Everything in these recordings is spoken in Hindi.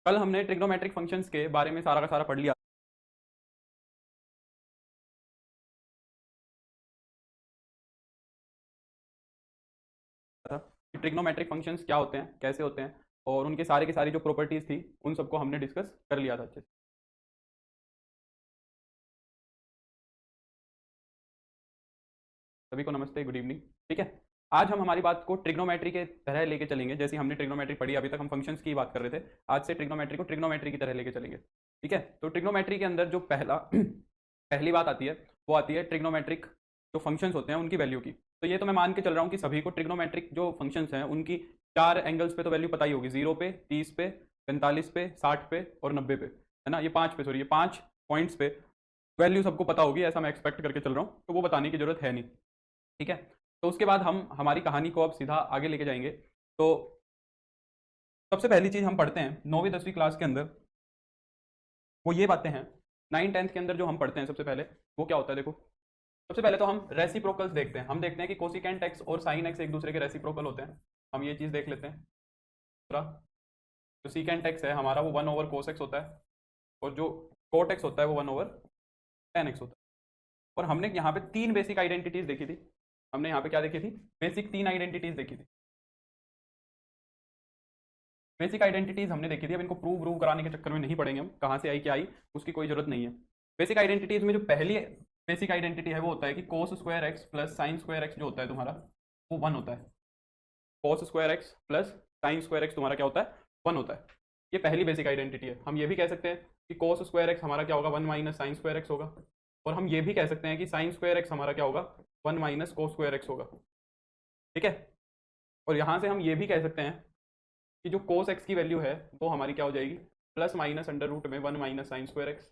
कल हमने ट्रिग्नोमेट्रिक फंक्शंस के बारे में सारा का सारा पढ़ लिया था कि ट्रिग्नोमेट्रिक फंक्शंस क्या होते हैं, कैसे होते हैं, और उनके सारे की सारी जो प्रॉपर्टीज थी उन सबको हमने डिस्कस कर लिया था अच्छे से। सभी को नमस्ते, गुड इवनिंग। ठीक है, आज हम हमारी बात को ट्रिग्नोमेट्री के तरह लेके चलेंगे। जैसे हमने ट्रिग्नोमेट्री पढ़ी, अभी तक हम फंक्शंस की बात कर रहे थे, आज से ट्रिग्नोमेट्री को ट्रिग्नोमेट्री की तरह लेके चलेंगे। ठीक है, तो ट्रिग्नोमेट्री के अंदर जो पहला पहली बात आती है वो आती है ट्रिग्नोमेट्रिक जो फंक्शंस होते हैं उनकी वैल्यू की। तो ये तो मैं मान के चल रहा हूँ कि सभी को ट्रिग्नोमेट्रिक जो फंक्शंस हैं उनकी चार एंगल्स पे तो वैल्यू पता ही होगी, 0 पे, 30 पे, 45 पे, 60 पे और 90 पे, है ना। ये पांच पे, सॉरी, ये 5 पॉइंट्स पे वैल्यू सबको पता होगी, ऐसा मैं एक्सपेक्ट करके चल रहा हूँ, तो वो बताने की जरूरत है नहीं। ठीक है, तो उसके बाद हम हमारी कहानी को अब सीधा आगे लेके जाएंगे। तो सबसे पहली चीज हम पढ़ते हैं 9वीं 10वीं क्लास के अंदर, वो ये बातें हैं। 9 10th के अंदर जो हम पढ़ते हैं सबसे पहले, वो क्या होता है देखो। सबसे पहले तो हम रेसिप्रोकल्स देखते हैं। हम देखते हैं कि कोसिकेंट एक्स और साइन एक्स एक दूसरे के रेसिप्रोकल होते हैं। हम ये चीज देख लेते हैं। दूसरा, जो सीकेंट एक्स है हमारा वो 1 ओवर कोस एक्स होता है, और जो कोट एक्स होता है वो 1 ओवर टेन एक्स होता है। और हमने यहाँ पे तीन बेसिक आइडेंटिटीज देखी थी। हमने यहाँ पे क्या देखी थी? बेसिक तीन आइडेंटिटीज देखी थी। बेसिक आइडेंटिटीज हमने देखी थी। अब इनको प्रूव व्रूव कराने के चक्कर में नहीं पड़ेंगे हम, कहाँ से आई क्या आई उसकी कोई जरूरत नहीं है। बेसिक आइडेंटिटीज में जो पहली बेसिक आइडेंटिटी है वो होता है कि cos square x plus sign square x जो होता है तुम्हारा, वो 1 होता है। Cos square x plus sign square x तुम्हारा क्या होता है? 1 होता है। ये पहली बेसिक आइडेंटिटी है। हम ये भी कह सकते हैं कि कोस स्क्वायर एक्स हमारा क्या होगा? 1 माइनस साइन स्क्वायर एक्स होगा। और हम ये भी कह सकते हैं कि साइन स्क्वायर एक्स हमारा क्या होगा? 1 माइनस कोस स्क्वायर एक्स होगा। ठीक है, और यहाँ से हम ये भी कह सकते हैं कि जो कोस एक्स की वैल्यू है वो हमारी क्या हो जाएगी? प्लस माइनस अंडर रूट में 1 माइनस साइन स्क्वायर एक्स।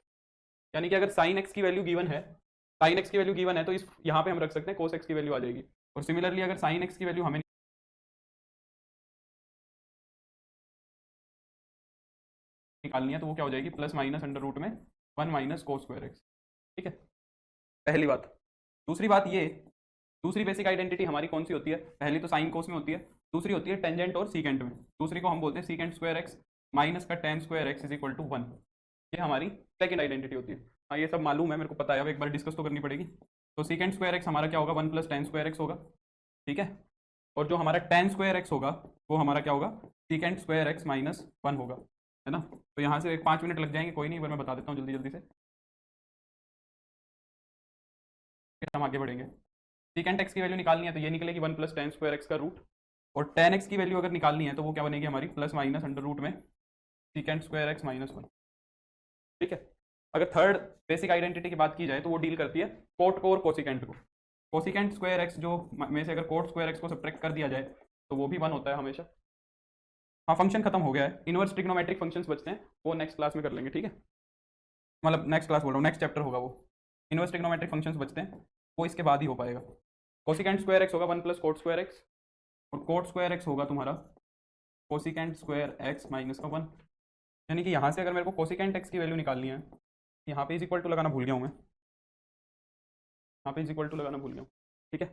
यानी कि अगर साइन एक्स की वैल्यू गिवन है, साइन एक्स की वैल्यू गिवन है, तो इस यहाँ पे हम रख सकते हैं कोस एक्स की वैल्यू आ जाएगी। और सिमिलरली अगर साइन एक्स की वैल्यू हमें निकालनी है तो वो क्या हो जाएगी? प्लस माइनस अंडर रूट में 1 माइनस कोस स्क्वायर एक्स। ठीक है, पहली बात। दूसरी बात ये, दूसरी बेसिक आइडेंटिटी हमारी कौन सी होती है? पहली तो साइन कोस में होती है, दूसरी होती है टेंजेंट और सीकेंट में। दूसरी को हम बोलते हैं सीकेंट स्क्वायर एक्स माइनस का tan square x is equal to 1। ये हमारी सेकंड आइडेंटिटी होती है। हाँ, ये सब मालूम है, मेरे को पता है, अब एक बार डिस्कस तो करनी पड़ेगी। तो सीकेंट स्क्वायर एक्स हमारा क्या होगा? 1 प्लस टेन स्क्वायर एक्स होगा। ठीक है, और जो हमारा टेन स्क्वायर एक्स होगा वो हमारा क्या होगा? सीकेंट स्क्वायर एक्स माइनस 1 होगा, है ना। तो यहाँ से एक 5 मिनट लग जाएंगे, कोई नहीं, एक बार मैं बता देता हूँ जल्दी जल्दी से, फिर हम आगे बढ़ेंगे। सीकेंट एक्स की वैल्यू निकालनी है तो ये निकलेगी 1 प्लस टेन स्क्वायर एक्स का रूट। और टेन एक्स की वैल्यू अगर निकालनी है तो वो क्या बनेगी हमारी? प्लस माइनस अंडर रूट में सीकेंट स्क्वायर एक्स माइनस 1। ठीक है, अगर थर्ड बेसिक आइडेंटिटी की बात की जाए तो वो डील करती है कोट को और कोसिकेंट को। कोसिकेंट स्क्वायर एक्स जो में से अगर कोट स्क्वायर एक्स को सब्ट्रैक्ट कर दिया जाए तो वो भी 1 होता है हमेशा। हाँ, फंक्शन खत्म हो गया है, इनवर्स ट्रिग्नोमेट्रिक फंक्शंस बचते हैं, वो नेक्स्ट क्लास में कर लेंगे। ठीक है, मतलब नेक्स्ट क्लास बोल रहा हूँ, नेक्स्ट चैप्टर होगा वो। इनवर्स ट्रिग्नोमेट्रिक फंक्शंस बचते हैं, वो इसके बाद ही हो पाएगा। कोसिकेंट स्क्वायर एक्स होगा 1 प्लस कोट स्क्वायर एक्स, और कोट स्क्वायर एक्स होगा तुम्हारा कोसिकेंट स्क्वायर एक्स माइनस का 1। यानी कि यहाँ से अगर मेरे को कोसिकेंट एक्स की वैल्यू निकालनी है, यहाँ पे इज इक्वल टू लगाना भूल गया हूँ मैं, यहाँ पे इज इक्वल टू लगाना भूल गया हूँ। ठीक है,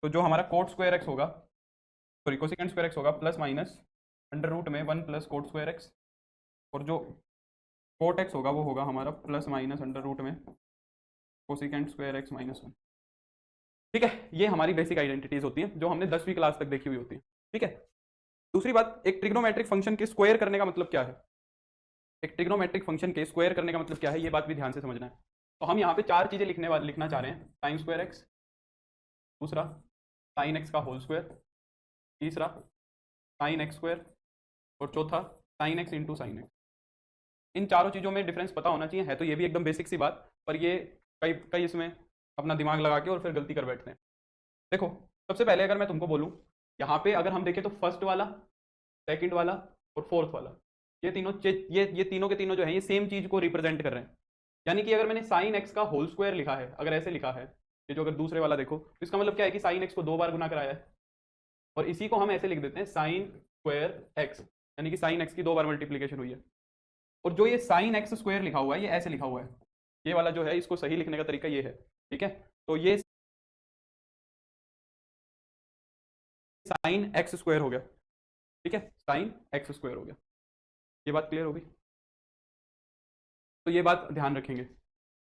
तो जो हमारा कोट स्क्वायर एक्स होगा, सॉरी कोसिकेंट स्क्वायर एक्स होगा प्लस माइनस अंडर रूट में 1 प्लस कोट स्क्वायर एक्स, और जो कोट एक्स होगा वो होगा हमारा प्लस माइनस अंडर रूट में कोसिकेंट स्क्वायर एक्स माइनस 1। ठीक है, ये हमारी बेसिक आइडेंटिटीज होती हैं जो हमने 10वीं क्लास तक देखी हुई होती है। ठीक है, दूसरी बात, एक ट्रिग्नोमेट्रिक फंक्शन के स्क्वायर करने का मतलब क्या है? एक ट्रिग्नोमेट्रिक फंक्शन के स्क्वायर करने का मतलब क्या है, ये बात भी ध्यान से समझना है। तो हम यहाँ पे चार चीजें लिखना चाह रहे हैं। साइन स्क्वायर एक्स, दूसरा साइन एक्स का होल स्क्वायर, तीसरा साइन एक्स स्क्वायर, और चौथा sine x into sine x. इन चारों चीज़ों में डिफरेंस पता होना चाहिए। है तो ये भी एकदम बेसिक सी बात, पर ये कई कई इसमें अपना दिमाग लगा के और फिर गलती कर बैठते हैं। देखो, सबसे पहले अगर मैं तुमको बोलूँ, यहाँ पे अगर हम देखें तो फर्स्ट वाला, सेकंड वाला और फोर्थ वाला, ये तीनों के तीनों जो है ये सेम चीज को रिप्रेजेंट कर रहे हैं। यानी कि अगर मैंने साइन एक्स का होल स्क्वायर लिखा है, अगर ऐसे लिखा है, ये जो अगर दूसरे वाला देखो, तो इसका मतलब क्या है कि साइन एक्स को 2 बार गुना कराया है। और इसी को हम ऐसे लिख देते हैं साइन स्क्वायर एक्स, यानी कि साइन एक्स की 2 बार मल्टीप्लीकेशन हुई है। और जो ये साइन एक्स स्क्वायर लिखा हुआ है ये ऐसे लिखा हुआ है, ये वाला जो है इसको सही लिखने का तरीका ये है। ठीक है, तो ये साइन एक्स स्क्वायर हो गया, ठीक है, साइन एक्स स्क्वायर हो गया। ये बात क्लियर होगी? तो ये बात ध्यान रखेंगे।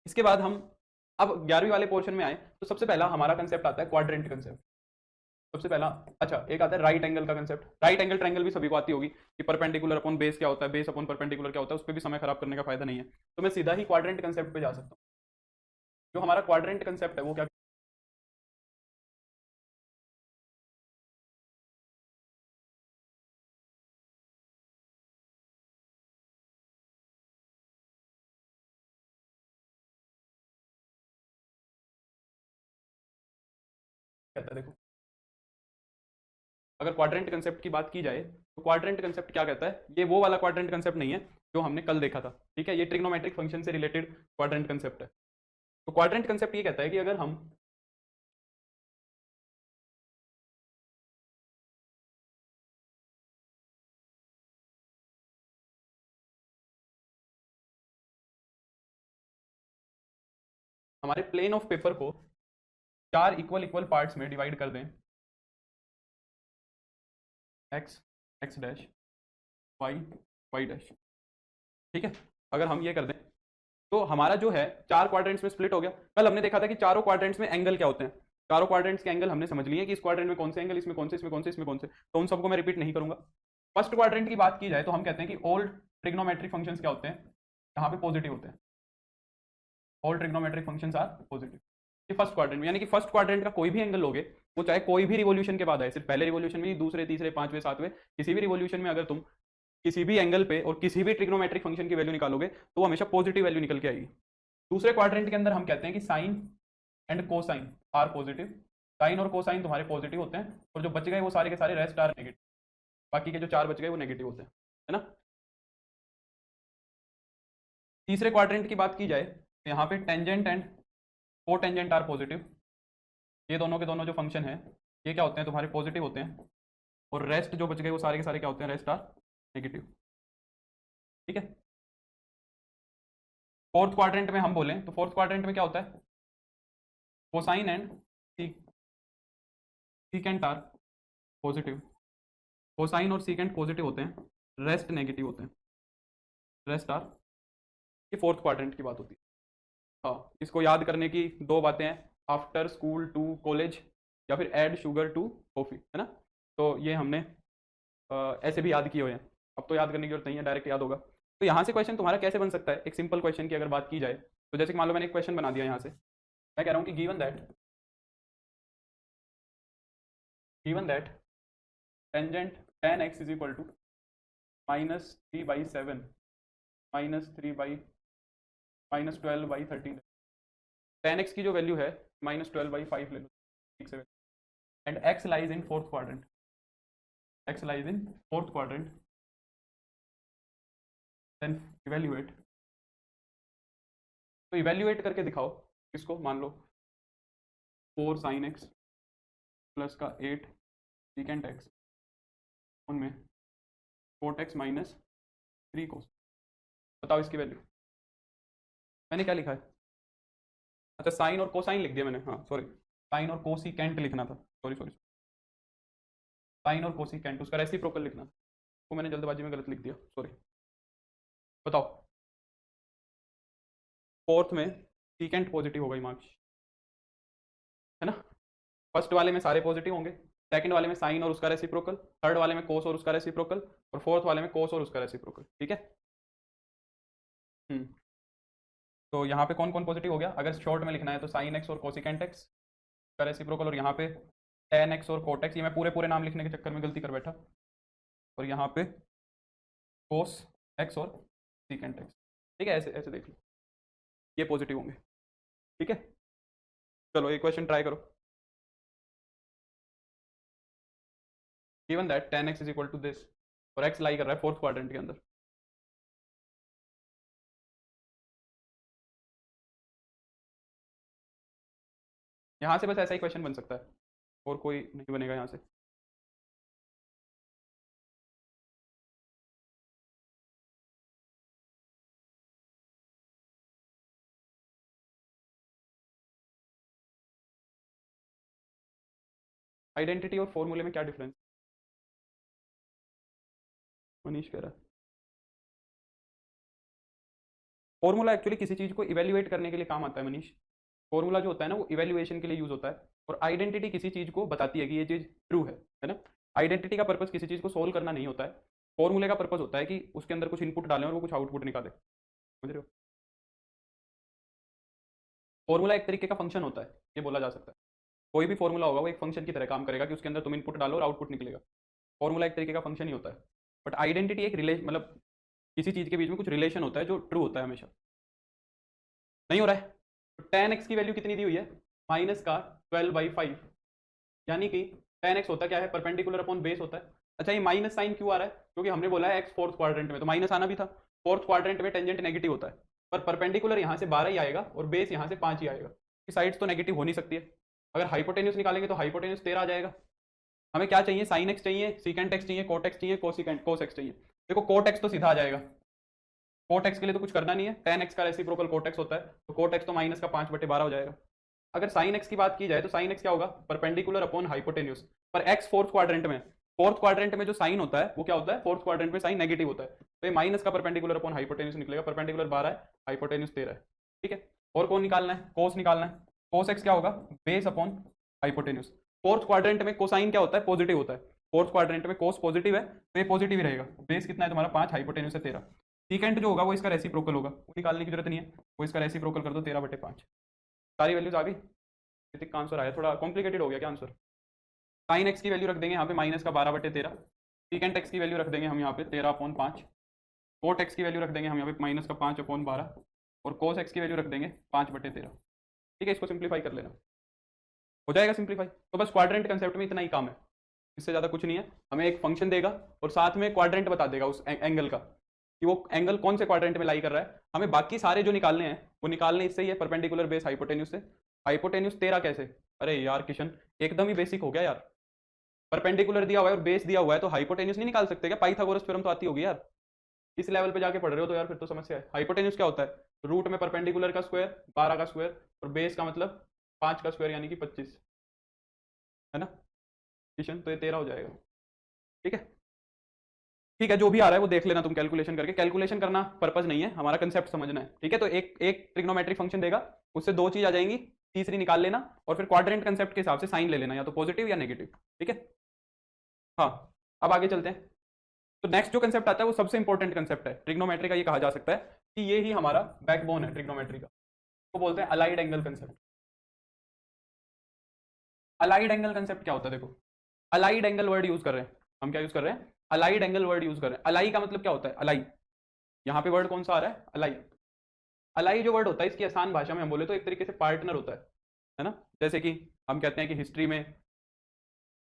इसके बाद हम अब 11वीं वाले पोर्शन में आए तो सबसे पहला हमारा कंसेप्ट आता है क्वाड्रेंट कंसेप्ट। सबसे पहला, अच्छा एक आता है राइट एंगल का कंसेप्ट। राइट एंगल ट्रायंगल भी सभी को आती होगी कि परपेंडिकुलर अपॉन बेस क्या होता है, बेस अपॉन परपेंडिकुलर क्या होता है, उस पर भी समय खराब करने का फायदा नहीं है। तो मैं सीधा ही क्वाड्रेंट कंसेप्ट पे जा सकता हूँ। जो हमारा क्वाड्रेंट कंसेप्ट है वो क्या कहता है, देखो अगर क्वाड्रेंट कंसेप्ट की बात की जाए तो क्वाड्रेंट कंसेप्ट क्या कहता है, ये वो वाला क्वाड्रेंट कंसेप्ट नहीं है जो हमने कल देखा था, ठीक है, ये ट्रिग्नोमेट्रिक फंक्शन से रिलेटेड क्वाड्रेंट कंसेप्ट है। तो क्वाड्रेंट कंसेप्ट ये कहता है कि अगर हम हमारे प्लेन ऑफ पेपर को चार इक्वल इक्वल पार्ट्स में डिवाइड कर दें, x, x dash, y, y dash, ठीक है, अगर हम ये कर दें तो हमारा जो है चार क्वाड्रेंट्स में स्प्लिट हो गया। कल हमने देखा था कि चारों क्वाड्रेंट्स में एंगल क्या होते हैं, चारों क्वाड्रेंट्स के एंगल हमने समझ लिए कि इस क्वाड्रेंट में कौन से एंगल, इसमें कौन से, इसमें कौन से, इसमें कौन से, तो उन सबको मैं रिपीट नहीं करूंगा। फर्स्ट क्वाड्रेंट की बात की जाए तो हम कहते हैं कि ऑल ट्रिग्नोमेट्रिक फंक्शंस क्या होते हैं, यहाँ पे पॉजिटिव होते हैं, all trigonometric functions are positive. ये फर्स्ट क्वाड्रेंट में, यानी कि फर्स्ट क्वाड्रेंट का कोई भी एंगल लोगे, वो चाहे कोई भी रिवोल्यूशन के बाद आए, सिर्फ पहले रिवोल्यूशन में, दूसरे, तीसरे, पांचवें, सातवें, किसी भी रिवोल्यूशन में अगर तुम किसी भी एंगल पे और किसी भी ट्रिग्नोमेट्रिक फंक्शन की वैल्यू निकालोगे तो वो हमेशा पॉजिटिव वैल्यू निकल के आएगी। दूसरे क्वाड्रेंट के अंदर हम कहते हैं कि sine and cosine are positive, sine और कोसाइन तुम्हारे पॉजिटिव होते हैं और जो बच गए वो सारे के सारे रेस्ट आर नेगेटिव, बाकी के जो चार बच गए वो नेगेटिव होते हैं, है ना। तीसरे क्वाड्रेंट की बात की जाए तो यहाँ पे टेंजेंट एंड को टेंजेंट आर पॉजिटिव, ये दोनों के दोनों जो फंक्शन है ये क्या होते हैं, तुम्हारे पॉजिटिव होते हैं, और रेस्ट जो बच गए वो सारे के सारे क्या होते हैं, रेस्ट आर नेगेटिव, ठीक है। फोर्थ क्वाड्रेंट में हम बोलें तो फोर्थ क्वाड्रेंट में क्या होता है, cosine and secant are positive, cosine और सीकेंट पॉजिटिव होते हैं, रेस्ट नेगेटिव होते हैं, रेस्ट आर, ये फोर्थ क्वाड्रेंट की बात होती है। हाँ, इसको याद करने की दो बातें हैं, आफ्टर स्कूल टू कॉलेज या फिर ऐड शुगर टू कॉफ़ी, है ना। तो ये हमने ऐसे भी याद किए हुए हैं, अब तो याद करने की जरूरत नहीं है, डायरेक्ट याद होगा। तो यहाँ से क्वेश्चन तुम्हारा कैसे बन सकता है, एक सिंपल क्वेश्चन की अगर बात की जाए तो जैसे कि मान लो मैंने एक क्वेश्चन बना दिया यहाँ से, मैं कह रहा हूँ कि given that tangent tan x is equal to -3/7 -3/-12/13, tan x की जो वैल्यू है -12/5 ले लो, ठीक से, and x lies in fourth quadrant, x lies in fourth quadrant, then evaluate, तो इवेल्युएट करके दिखाओ इसको, मान लो 4 sin x प्लस का 8 सीकेंट x, उनमें कोट x माइनस 3 कोस, बताओ इसकी वैल्यू। मैंने क्या लिखा है, अच्छा साइन और कोसाइन लिख दिया मैंने, हाँ सॉरी, साइन और कोसिकेंट लिखना था, सॉरी सॉरी, साइन और कोसिकेंट उसका रेसिप्रोकल लिखना था, वो मैंने जल्दबाजी में गलत लिख दिया, सॉरी। बताओ, फोर्थ में सीकेंट पॉजिटिव होगा मार्क्स, है ना, फर्स्ट वाले में सारे पॉजिटिव होंगे, सेकंड वाले में साइन और उसका रेसिप्रोकल, थर्ड वाले में कोस और उसका रेसिप्रोकल, और फोर्थ वाले में कोस और उसका रेसिप्रोकल, ठीक है। हम्म, तो यहाँ पे कौन कौन पॉजिटिव हो गया, अगर शॉर्ट में लिखना है तो साइन एक्स और कोसिकेंट एक्स का रेसिप्रोकल, और यहाँ पे टेन एक्स और कोट एक्स, ये मैं पूरे पूरे नाम लिखने के चक्कर में गलती कर बैठा, और यहाँ पे कोस एक्स और सीकेंट एक्स, ठीक है, ऐसे ऐसे देख लो, ये पॉजिटिव होंगे, ठीक है। चलो एक क्वेश्चन ट्राई करो, given that tan x is equal to this, और x लाई कर रहा है फोर्थ क्वाड्रेंट के अंदर, यहाँ से बस ऐसा ही क्वेश्चन बन सकता है, और कोई नहीं बनेगा यहाँ से। आइडेंटिटी और फॉर्मूले में क्या डिफरेंस? मनीष कह रहा है फॉर्मूला एक्चुअली किसी चीज को इवेल्युएट करने के लिए काम आता है मनीष। फॉर्मूला जो होता है ना वो इवेल्युएशन के लिए यूज होता है, और आइडेंटिटी किसी चीज को बताती है कि ये चीज ट्रू है ना। आइडेंटिटी का पर्पस किसी चीज को सोल्व करना नहीं होता है, फॉर्मूले का पर्पस होता है कि उसके अंदर कुछ इनपुट डालें और वो कुछ आउटपुट निकाले, समझ रहे हो। फॉर्मूला एक तरीके का फंक्शन होता है, ये बोला जा सकता है। कोई भी फॉर्मूला होगा वो एक फंक्शन की तरह काम करेगा कि उसके अंदर तुम इनपुट डालो और आउटपुट निकलेगा। फॉर्मूला एक तरीके का फंक्शन ही होता है। बट आइडेंटिटी एक रिलेशन, मतलब किसी चीज के बीच में कुछ रिलेशन होता है जो ट्रू होता है हमेशा। नहीं हो रहा है तो टेन एक्स की वैल्यू कितनी दी हुई है? माइनस का 12/5, यानी कि टेन एक्स होता क्या है? परपेंडिकुलर अपॉन बेस होता है। अच्छा ये माइनस साइन क्यों आ रहा है? क्योंकि हमने बोला है एक्स फोर्थ क्वाड्रेंट में, तो माइनस आना भी था। फोर्थ क्वाड्रेंट में टेंजेंट नेगेटिव होता है, पर परपेंडिकुलर यहाँ से 12 ही आएगा और बेस यहाँ से 5 ही आएगा, कि साइड्स तो नेगेटिव हो नहीं सकती है। अगर हाइपोटेन्यूस निकालेंगे तो हाइपोटेन्यूस 13 आ जाएगा। हमें क्या चाहिए? साइन एक्स चाहिए, सीकेंट एक्स चाहिए, कोट एक्स चाहिए, कोसिकेंट कोस एक्स चाहिए। देखो कोट एक्स तो सीधा आ जाएगा, कोट एक्स के लिए तो कुछ करना नहीं है, टेन एक्स का रेसिप्रोकल कोट एक्स होता है, तो कोट एक्स तो माइनस का 5/12 हो जाएगा। अगर साइन एक्स की बात की जाए तो साइन एक्स क्या होगा? Perpendicular upon hypotenuse. पर एक्स फोर्थ क्वाड्रेंट में जो साइन होता है वो क्या होता है? फोर्थ क्वाड्रेंट में साइन नेगेटिव होता है, तो ये माइनस का परपेंडिकुलर अपॉन हाइपोटेन्यूस निकलेगा। परपेंडिकुलर 12 है, हाइपोटेन्यूस 13 है, ठीक है। और कौन निकालना है? कोस निकालना है। कोस एक्स क्या होगा? Base upon hypotenuse. Fourth quadrant में कोसाइन क्या होता है? पॉजिटिव होता है। फोर्थ क्वाड्रेंट में कोस पॉजिटिव है तो ये पॉजिटिव ही रहेगा। बेस कितना है तुम्हारा? 5, हाइपोटेन्यूस है 13। सीकेंट जो होगा वो इसका रेसिप्रोकल होगा, वो निकालने की जरूरत नहीं है, वो इसका रेसिप्रोकल कर दो 13/5। सारी वैल्यूज आ गई। ऋतिक का आंसर आया, थोड़ा कॉम्प्लिकेटेड हो गया क्या आंसर? साइन एक्स की वैल्यू रख देंगे यहाँ पे माइनस का 12/13, सीकेंट एक्स की वैल्यू रख देंगे हम यहाँ पे 13/5, कोट एक्स की वैल्यू रख देंगे हम यहाँ पे माइनस का 5/12, और कोस एक्स की वैल्यू रख देंगे 5/13। ठीक है, इसको सिंप्लीफाई कर लेना, हो जाएगा सिंप्लीफाई। तो बस क्वाड्रेंट कंसेप्ट में इतना ही काम है, इससे ज़्यादा कुछ नहीं है। हमें एक फंक्शन देगा और साथ में क्वाड्रेंट बता देगा उस एंगल का, कि वो एंगल कौन से क्वाड्रेंट में लाई कर रहा है। हमें बाकी सारे जो निकालने हैं वो निकालने इससे ही है, परपेंडिकुलर बेस हाइपोटेन्यूस से। हाइपोटेन्यूस 13 कैसे? अरे यार किशन, एकदम ही बेसिक हो गया यार। परपेंडिकुलर दिया हुआ है और बेस दिया हुआ है तो हाइपोटेन्यूस नहीं निकाल सकते क्या? पाइथागोरस थ्योरम तो आती होगी यार, इस लेवल पे जाके पढ़ रहे हो तो यार फिर तो समस्या है। हाइपोटेन्यूस क्या होता है? रूट में परपेंडिकुलर का स्क्वायर, 12 का स्क्वायर, और बेस का मतलब 5 का स्क्वायर, यानी कि 25, है ना किशन? तो ये 13 हो जाएगा। ठीक है, ठीक है, जो भी आ रहा है वो देख लेना तुम कैलकुलेशन करके। कैलकुलेशन करना पर्पज नहीं है, हमारा कंसेप्ट समझना है। ठीक है, तो एक एक ट्रिग्नोमेट्रिक फंक्शन देगा, उससे दो चीज आ जाएंगी, तीसरी निकाल लेना, और फिर क्वाड्रेंट कंसेप्ट के हिसाब से साइन ले लेना, या तो पॉजिटिव या नेगेटिव। ठीक है, हाँ, अब आगे चलते हैं। तो नेक्स्ट जो कंसेप्ट आता है वो सबसे इंपॉर्टेंट कंसेप्ट है ट्रिग्नोमेट्री का। ये कहा जा सकता है कि ये ही हमारा बैकबोन है ट्रिग्नोमेट्री का, वो बोलते हैं allied angle concept. Allied angle concept क्या होता है? देखो, अलाइड एंगल वर्ड यूज कर रहे हैं हम। क्या यूज कर रहे हैं? अलाइड एंगल वर्ड यूज कर रहे हैं। अलाई का मतलब क्या होता है? अलाई, यहाँ पे वर्ड कौन सा आ रहा है? अलाई। अलाई जो वर्ड होता है इसकी आसान भाषा में हम बोले तो एक तरीके से पार्टनर होता है ना। जैसे कि हम कहते हैं कि हिस्ट्री में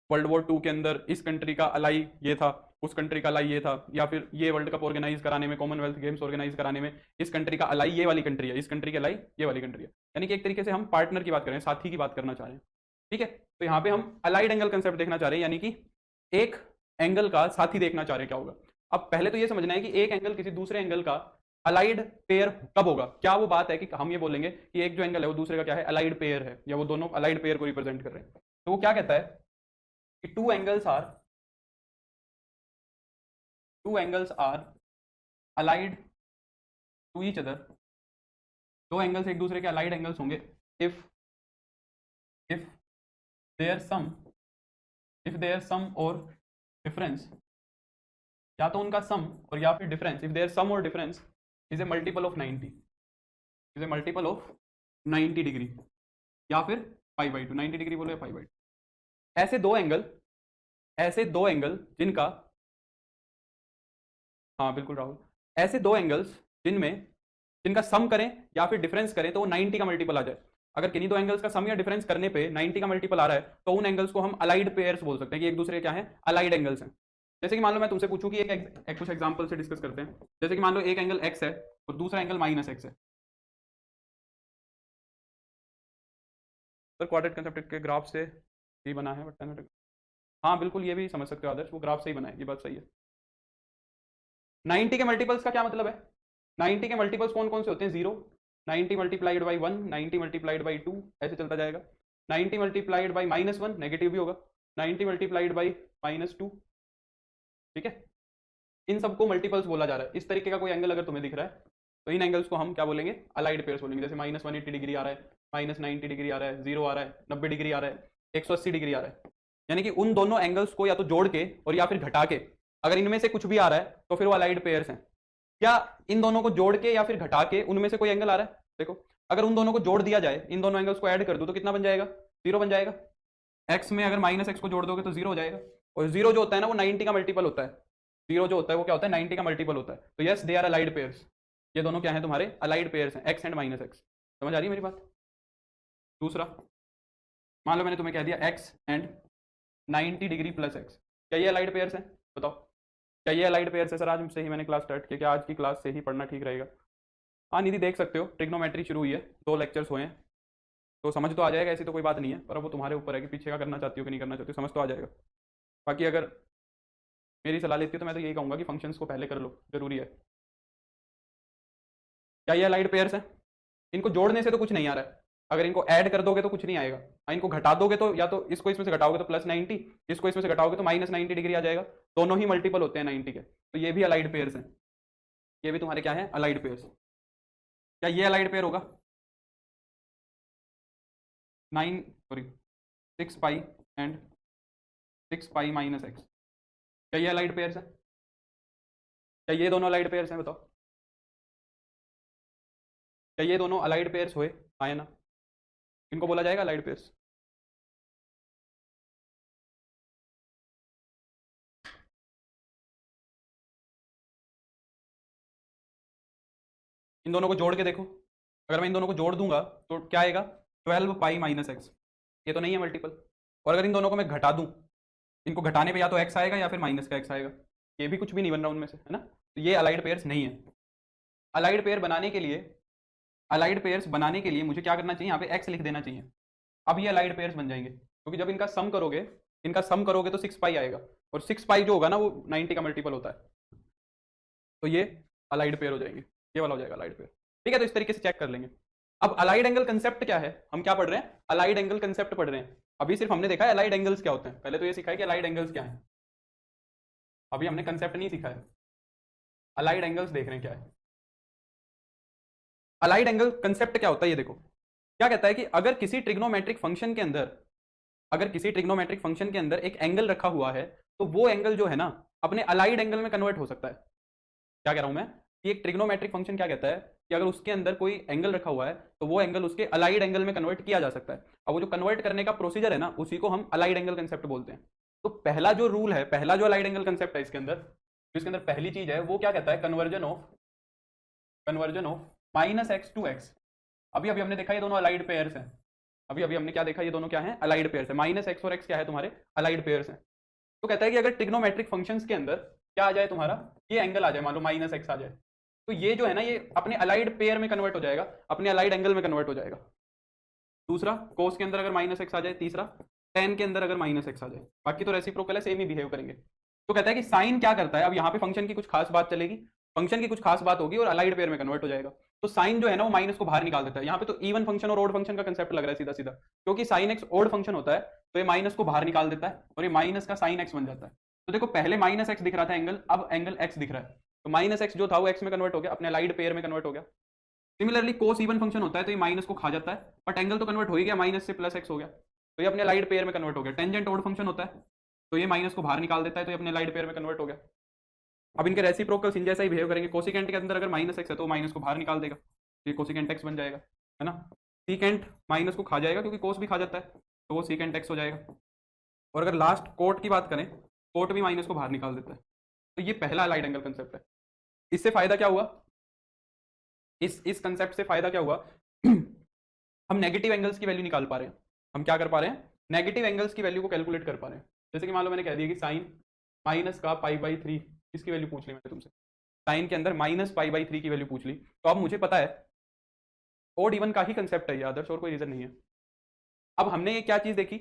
वर्ल्ड वॉर 2 के अंदर इस कंट्री का अलाई ये था, उस कंट्री का अलाई ये था, या फिर ये वर्ल्ड कप ऑर्गेनाइज कराने में, कॉमनवेल्थ गेम्स ऑर्गेनाइज कराने में इस कंट्री का अलाई ये वाली कंट्री है, इस कंट्री की अलाई ये वाली कंट्री है। यानी कि एक तरीके से हम पार्टनर की बात कर रहे हैं, साथी की बात करना चाह रहे हैं। ठीक है, तो यहाँ पे हम अलाइड एंगल कंसेप्ट देखना चाह रहे हैं, यानी कि एक एंगल का साथी देखना चाह रहे हैं क्या होगा। अब पहले तो ये समझना है कि एक एंगल किसी दूसरे एंगल का अलाइड पेयर कब होगा। क्या वो बात है कि हम ये बोलेंगे कि एक जो एंगल है वो दूसरे का क्या है? अलाइड पेयर है, या वो दोनों अलाइड पेयर को रिप्रेजेंट कर रहे हैं। तो वो क्या कहता है कि two angles are allied to each other। दो एंगल्स एक दूसरे के अलाइड एंगल्स होंगे if if their sum or difference, या तो उनका सम और या फिर difference, if their sum or difference is a multiple of 90, is a multiple of 90 degree, या फिर π/2, 90 डिग्री बोलो या π/2। ऐसे दो एंगल जिनका, हाँ बिल्कुल राहुल, ऐसे दो एंगल्स जिनका सम करें या फिर डिफरेंस करें तो वो 90 का मल्टीपल आ जाए। अगर किन्हीं दो एंगल्स का सम या डिफरेंस करने पे 90 का मल्टीपल आ रहा है तो उन एंगल्स को हम अलाइड पेयर्स बोल सकते हैं, कि एक दूसरे क्या है? अलाइड एंगल्स हैं। जैसे कि मान लो मैं तुमसे पूछूं कि एक कुछ एग्जांपल से डिस्कस करते हैं। जैसे कि मान लो एक एंगल एक्स है और दूसरा एंगल -x है। सर क्वाड्रेटिक कंसेप्ट के ग्राफ से ही बना है, बट हाँ बिल्कुल ये भी समझ सकते हो आदर्श, वो ग्राफ से ही बना है, ये बात सही है। 90 के मल्टीपल्स का क्या मतलब है? 90 के मल्टीपल्स कौन कौन से होते हैं? 0, 90 मल्टीप्लाइड बाई 1, 90 मल्टीप्लाइड बाई 2, ऐसे चलता जाएगा। 90 मल्टीप्लाइड बाई -1 नेगेटिव भी होगा, 90 मल्टीप्लाइड बाई -2, ठीक है। इन सबको मल्टीपल्स बोला जा रहा है। इस तरीके का कोई एंगल अगर तुम्हें दिख रहा है तो इन एंगल्स को हम क्या बोलेंगे, अलाइड पेयर्स बोलेंगे। जैसे -180 डिग्री आ रहा है, -90 डिग्री आ रहा है, 0 आ रहा है, 90 डिग्री आ रहा है, 180 डिग्री आ रहा है, यानी कि उन दोनों एंगल्स को या तो जोड़ के और या फिर घटा के, अगर इनमें से कुछ भी आ रहा है तो फिर वो अलाइड पेयर्स हैं। क्या इन दोनों को जोड़ के या फिर घटा के उनमें से कोई एंगल आ रहा है? देखो, अगर उन दोनों को जोड़ दिया जाए, इन दोनों एंगल्स को ऐड कर दो तो कितना बन जाएगा? 0 बन जाएगा। एक्स में अगर -x को जोड़ दोगे तो 0 हो जाएगा। और 0 जो होता है ना वो 90 का मल्टीपल होता है। 0 जो होता है वो क्या होता है? 90 का मल्टीपल होता है। तो yes, they are allied pairs. ये दोनों क्या है तुम्हारे? अलाइड पेयर्स हैं, एक्स एंड -x। समझ आ रही है मेरी बात? दूसरा, मान लो मैंने तुम्हें कह दिया x and 90 degree plus x, क्या ये अलाइड पेयर्स हैं? बताओ, क्या ये अलाइड पेयर्स है? सर आज से ही मैंने क्लास स्टार्ट किया, क्या आज की क्लास से ही पढ़ना ठीक रहेगा? हाँ निधि, देख सकते हो ट्रिग्नोमेट्री शुरू हुई है, 2 लेक्चर्स हुए हैं, तो समझ तो आ जाएगा, ऐसी तो कोई बात नहीं है। पर अब वो तुम्हारे ऊपर है कि पीछे का करना चाहती हो कि नहीं करना चाहती हो, समझ तो आ जाएगा। बाकी अगर मेरी सलाह लेती हो तो मैं तो यही कहूँगा कि फंक्शंस को पहले कर लो, जरूरी है। क्या ये अलाइड पेयर्स हैं? इनको जोड़ने से तो कुछ नहीं आ रहा है, अगर इनको ऐड कर दोगे तो कुछ नहीं आएगा। इनको घटा दोगे तो या तो इसको इसमें से घटाओगे तो +90, इसको इसमें से घटाओगे तो -90 डिग्री आ जाएगा। दोनों ही मल्टीपल होते हैं 90 के, तो ये भी अलाइड पेयर्स हैं। ये भी तुम्हारे क्या है? Allied pairs. क्या ये अलाइड पेयर होगा? 6 पाई एंड 6 पाई -x, क्या ये अलाइड पेयर्स है? क्या ये दोनों अलाइड पेयर्स हैं? बताओ, क्या ये दोनों अलाइड पेयर्स हुए? आए ना? इनको बोला जाएगा अलाइड पेयर्स। इन दोनों को जोड़ के देखो, अगर मैं इन दोनों को जोड़ दूंगा तो क्या आएगा? 12 पाई -x। ये तो नहीं है मल्टीपल। और अगर इन दोनों को मैं घटा दूं, इनको घटाने पे या तो x आएगा या फिर माइनस का x आएगा, ये भी कुछ भी नहीं बन रहा उनमें से, है ना? तो ये अलाइड पेयर्स नहीं है। अलाइड पेयर बनाने के लिए, अलाइड पेयर्स बनाने के लिए मुझे क्या करना चाहिए? यहाँ पे x लिख देना चाहिए। अब ये अलाइड पेयर्स बन जाएंगे, क्योंकि जब इनका सम करोगे, इनका सम करोगे तो 6 पाई आएगा, और 6 पाई जो होगा ना वो 90 का मल्टीपल होता है, तो ये अलाइड पेयर हो जाएंगे। ये वाला हो जाएगा अलाइड पेयर, ठीक है? तो इस तरीके से चेक कर लेंगे। अब अलाइड एंगल कंसेप्ट क्या है? हम क्या पढ़ रहे हैं? अलाइड एंगल कंसेप्ट पढ़ रहे हैं। अभी सिर्फ हमने देखा है अलाइड एंगल्स क्या होते हैं, पहले तो ये सिखा है कि अलाइड एंगल्स क्या है। अभी हमने कंसेप्ट नहीं सीखा है, अलाइड एंगल्स देख रहे हैं क्या है। अलाइड एंगल कंसेप्ट क्या होता है ये देखो, क्या कहता है कि अगर किसी ट्रिग्नोमेट्रिक फंक्शन के अंदर, अगर किसी ट्रिग्नोमेट्रिक फंक्शन के अंदर एक एंगल रखा हुआ है तो वो एंगल जो है ना अपने अलाइड एंगल में कन्वर्ट हो सकता है। क्या कह रहा हूं मैं? कि एक ट्रिग्नोमेट्रिक फंक्शन क्या कहता है कि अगर उसके अंदर कोई एंगल रखा हुआ है तो वो एंगल उसके अलाइड एंगल में कन्वर्ट किया जा सकता है। अब वो जो कन्वर्ट करने का प्रोसीजर है ना उसी को हम अलाइड एंगल कंसेप्ट बोलते हैं। तो पहला जो रूल है, पहला जो अलाइड एंगल कंसेप्ट है इसके अंदर, इसके अंदर पहली चीज है वो क्या कहता है? Conversion of -x to x। अभी अभी हमने देखा ये दोनों अलाइड पेयर्स हैं। अभी अभी हमने क्या देखा? ये दोनों क्या है? अलाइड पेयर्स है। -x और x क्या है? तुम्हारे अलाइड पेयर्स हैं। तो कहता है कि अगर ट्रिग्नोमेट्रिक फंक्शंस के अंदर क्या आ जाए तुम्हारा? ये एंगल आ जाए, मान लो -x आ जाए, तो ये जो है ना ये अपने अलाइड पेयर में कन्वर्ट हो जाएगा, अपने अलाइड एंगल में कन्वर्ट हो जाएगा। दूसरा, कोस के अंदर अगर -x आ जाए। तीसरा, टेन के अंदर अगर -x आ जाए। बाकी तो रेसिप्रोकल है, सेम ही बिहेव करेंगे। तो कहता है कि साइन क्या करता है? अब यहाँ पे फंक्शन की कुछ खास बात चलेगी, फंक्शन की कुछ खास बात होगी और अलाइड पेयर में कन्वर्ट हो जाएगा। तो साइन जो है ना वो माइनस को बाहर निकाल देता है। यहाँ पे तो इवन फंक्शन और ओड फंक्शन का कंसेप्ट लग रहा है सीधा सीधा, क्योंकि साइन एक्स ओड फंक्शन होता है तो ये माइनस को बाहर निकाल देता है और ये माइनस का साइन एक्स बन जाता है। तो देखो पहले -x दिख रहा था एंगल, अब एंगल x दिख रहा है, तो -x जो था वो x में कन्वर्ट हो गया, अपने अलाइड पेयर में कन्वर्ट हो गया। सिमिलरली कोस इवन फंक्शन होता है तो ये माइनस को खा जाता है, बट एंगल तो कन्वर्ट हो ही गया, माइनस से +x हो गया, तो ये अपने अलाइड पेयर में कन्वर्ट हो गया। टेंजेंट ओड फंक्शन होता है तो ये माइनस को बाहर निकाल देता है, तो ये अपने अलाइड पेयर में कन्वर्ट हो गया। अब इनके रेसिप्रोकल्स इन जैसा ही बिहेव करेंगे। कोसिकेंट के अंदर अगर -x है तो माइनस को बाहर निकाल देगा, तो ये कोसिकेंट x बन जाएगा, है ना? सीकेंट माइनस को खा जाएगा क्योंकि कोस भी खा जाता है, तो वो सीकेंट x हो जाएगा। और अगर लास्ट कोट की बात करें, कोट भी माइनस को बाहर निकाल देता है। तो ये पहला अलाइड एंगल कंसेप्ट है। इससे फायदा क्या हुआ? इस कंसेप्ट से फायदा क्या हुआ? हम नेगेटिव एंगल्स की वैल्यू निकाल पा रहे हैं। हम क्या कर पा रहे हैं? नेगेटिव एंगल्स की वैल्यू को कैलकुलेट कर पा रहे हैं। जैसे कि मान लो मैंने कह दिया कि साइन माइनस का π/3, इसकी वैल्यू पूछ ली मैंने तुमसे, साइन के अंदर -π/3 की वैल्यू पूछ ली, तो अब मुझे पता है ओड इवन का ही कंसेप्ट है ये, आदर्श और कोई रीजन नहीं है। अब हमने ये क्या चीज देखी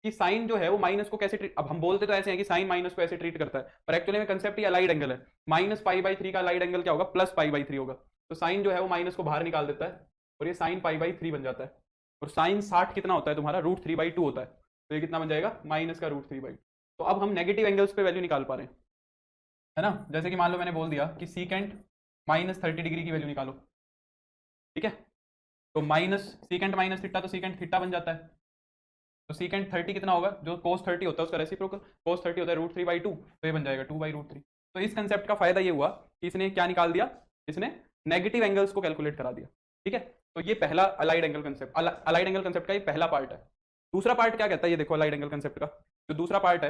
कि साइन जो है वो माइनस को कैसे ट्रीट, अब हम बोलते तो ऐसे हैं कि साइन माइनस को ऐसे ट्रीट करता है, पर एक्चुअली में कंसेप्ट ये अलाइड एंगल है। -π/3 का अलाइड एंगल क्या होगा? +π/3 होगा। तो साइन जो है वो माइनस को बाहर निकाल देता है और ये साइन π/3 बन जाता है। और साइन 60 कितना होता है तुम्हारा? √3/2 होता है। तो ये कितना बन जाएगा माइनस का √3/2। तो अब हम नेगेटिव एंगल्स पे वैल्यू निकाल पा रहे हैं, है ना। जैसे कि मान लो मैंने बोल दिया कि सीकेंट -30 डिग्री की वैल्यू निकालो, ठीक है। तो माइनस सीकेंट माइनस थीटा, तो सीकेंट थीटा बन जाता है। तो सीकेंट 30 कितना होगा, जो कोस 30 होता है उसका रेसिप्रोकल, कोस 30 होता है √3/2, तो ये बन जाएगा 2/√3। तो इस कंसेप्ट का फायदा ये हुआ कि इसने क्या निकाल दिया, इसने नेगेटिव एंगल्स को कैलकुलेट करा दिया, ठीक है। तो ये पहला allied angle concept, allied angle concept का ये पहला पार्ट है। दूसरा पार्ट क्या कहता है, ये देखो अलाइड एंगल कंसेप्ट का जो दूसरा पार्ट है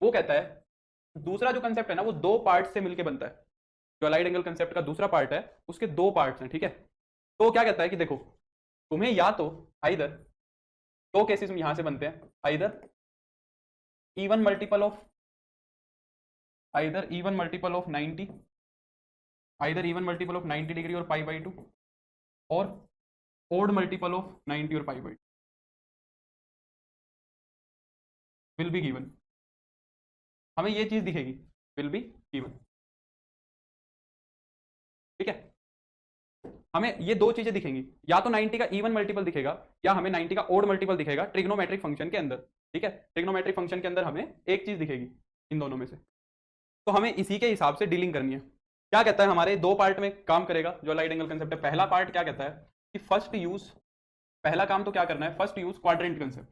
वो कहता है, दूसरा जो कंसेप्ट है ना वो दो पार्ट से मिलकर बनता है। जो अलाइड एंगल कंसेप्ट का दूसरा पार्ट है उसके दो पार्ट्स हैं, ठीक है। तो क्या कहता है कि देखो तुम्हें या तो आइदर दो केसेस में यहां से बनते हैं, either even multiple of 90, either even multiple of 90 degree और π/2, और ओड मल्टीपल ऑफ 90 और π/2 विल बी गिवन। हमें ये चीज दिखेगी, विल बी गिवन, ठीक है। हमें ये दो चीजें दिखेंगी, या तो 90 का इवन मल्टीपल दिखेगा या हमें 90 का ओड मल्टीपल दिखेगा ट्रिग्नोमेट्रिक फंक्शन के अंदर, ठीक है। ट्रिग्नोमेट्रिक फंक्शन के अंदर हमें एक चीज दिखेगी इन दोनों में से। तो हमें इसी के हिसाब से डीलिंग करनी है। क्या कहता है, हमारे दो पार्ट में काम करेगा जो अलाइड एंगल कंसेप्ट है। पहला पार्ट क्या कहता है कि फर्स्ट यूज, पहला काम तो क्या करना है, फर्स्ट यूज क्वाड्रेंट कंसेप्ट।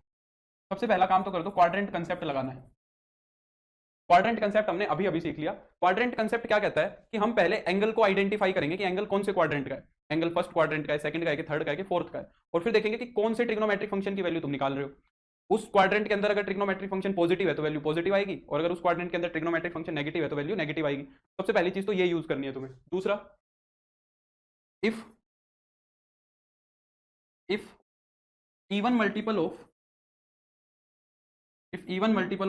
सबसे पहला काम तो कर दो, क्वाड्रेंट कंसेप्ट लगाना है। क्वाड्रेंट कंसेप्ट हमने अभी अभी सीख लिया। क्वाड्रेंट कंसेप्ट क्या कहता है कि हम पहले एंगल को आइडेंटिफाई करेंगे कि एंगल कौन से क्वाड्रेंट का है, एंगल फर्स्ट क्वाड्रेंट का है, सेकंड का है, कि थर्ड का है, कि फोर्थ का है, और फिर देखेंगे कि कौन से ट्रिग्नोमेट्रिक फंक्शन की वैल्यू तुम निकाल रहे हो। उस क्वाड्रेंट के अंदर अगर ट्रिग्नोमेट्रिक फंक्शन पॉजिटिव है तो वैल्यू पॉजिटिव आएगी, और अगर उस क्वाड्रेंट के अंदर ट्रिग्नोमेट्रिक फंक्शन नेगेटिव है तो वैल्यू नेगेटिव आएगी। सबसे पहली चीज तो ये यूज करनी है तुम्हें। दूसरा, if even multiple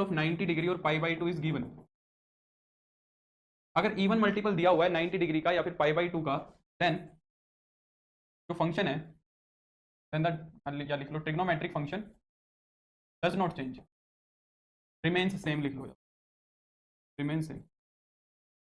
of 90 degree और π/2 इज गिवन, अगर इवन मल्टीपल दिया हुआ है 90 डिग्री का या फिर π/2 का, देन जो फंक्शन है, देन या लिख लो trigonometric function does not change, remains same, लिख लो रिमेन्स सेम।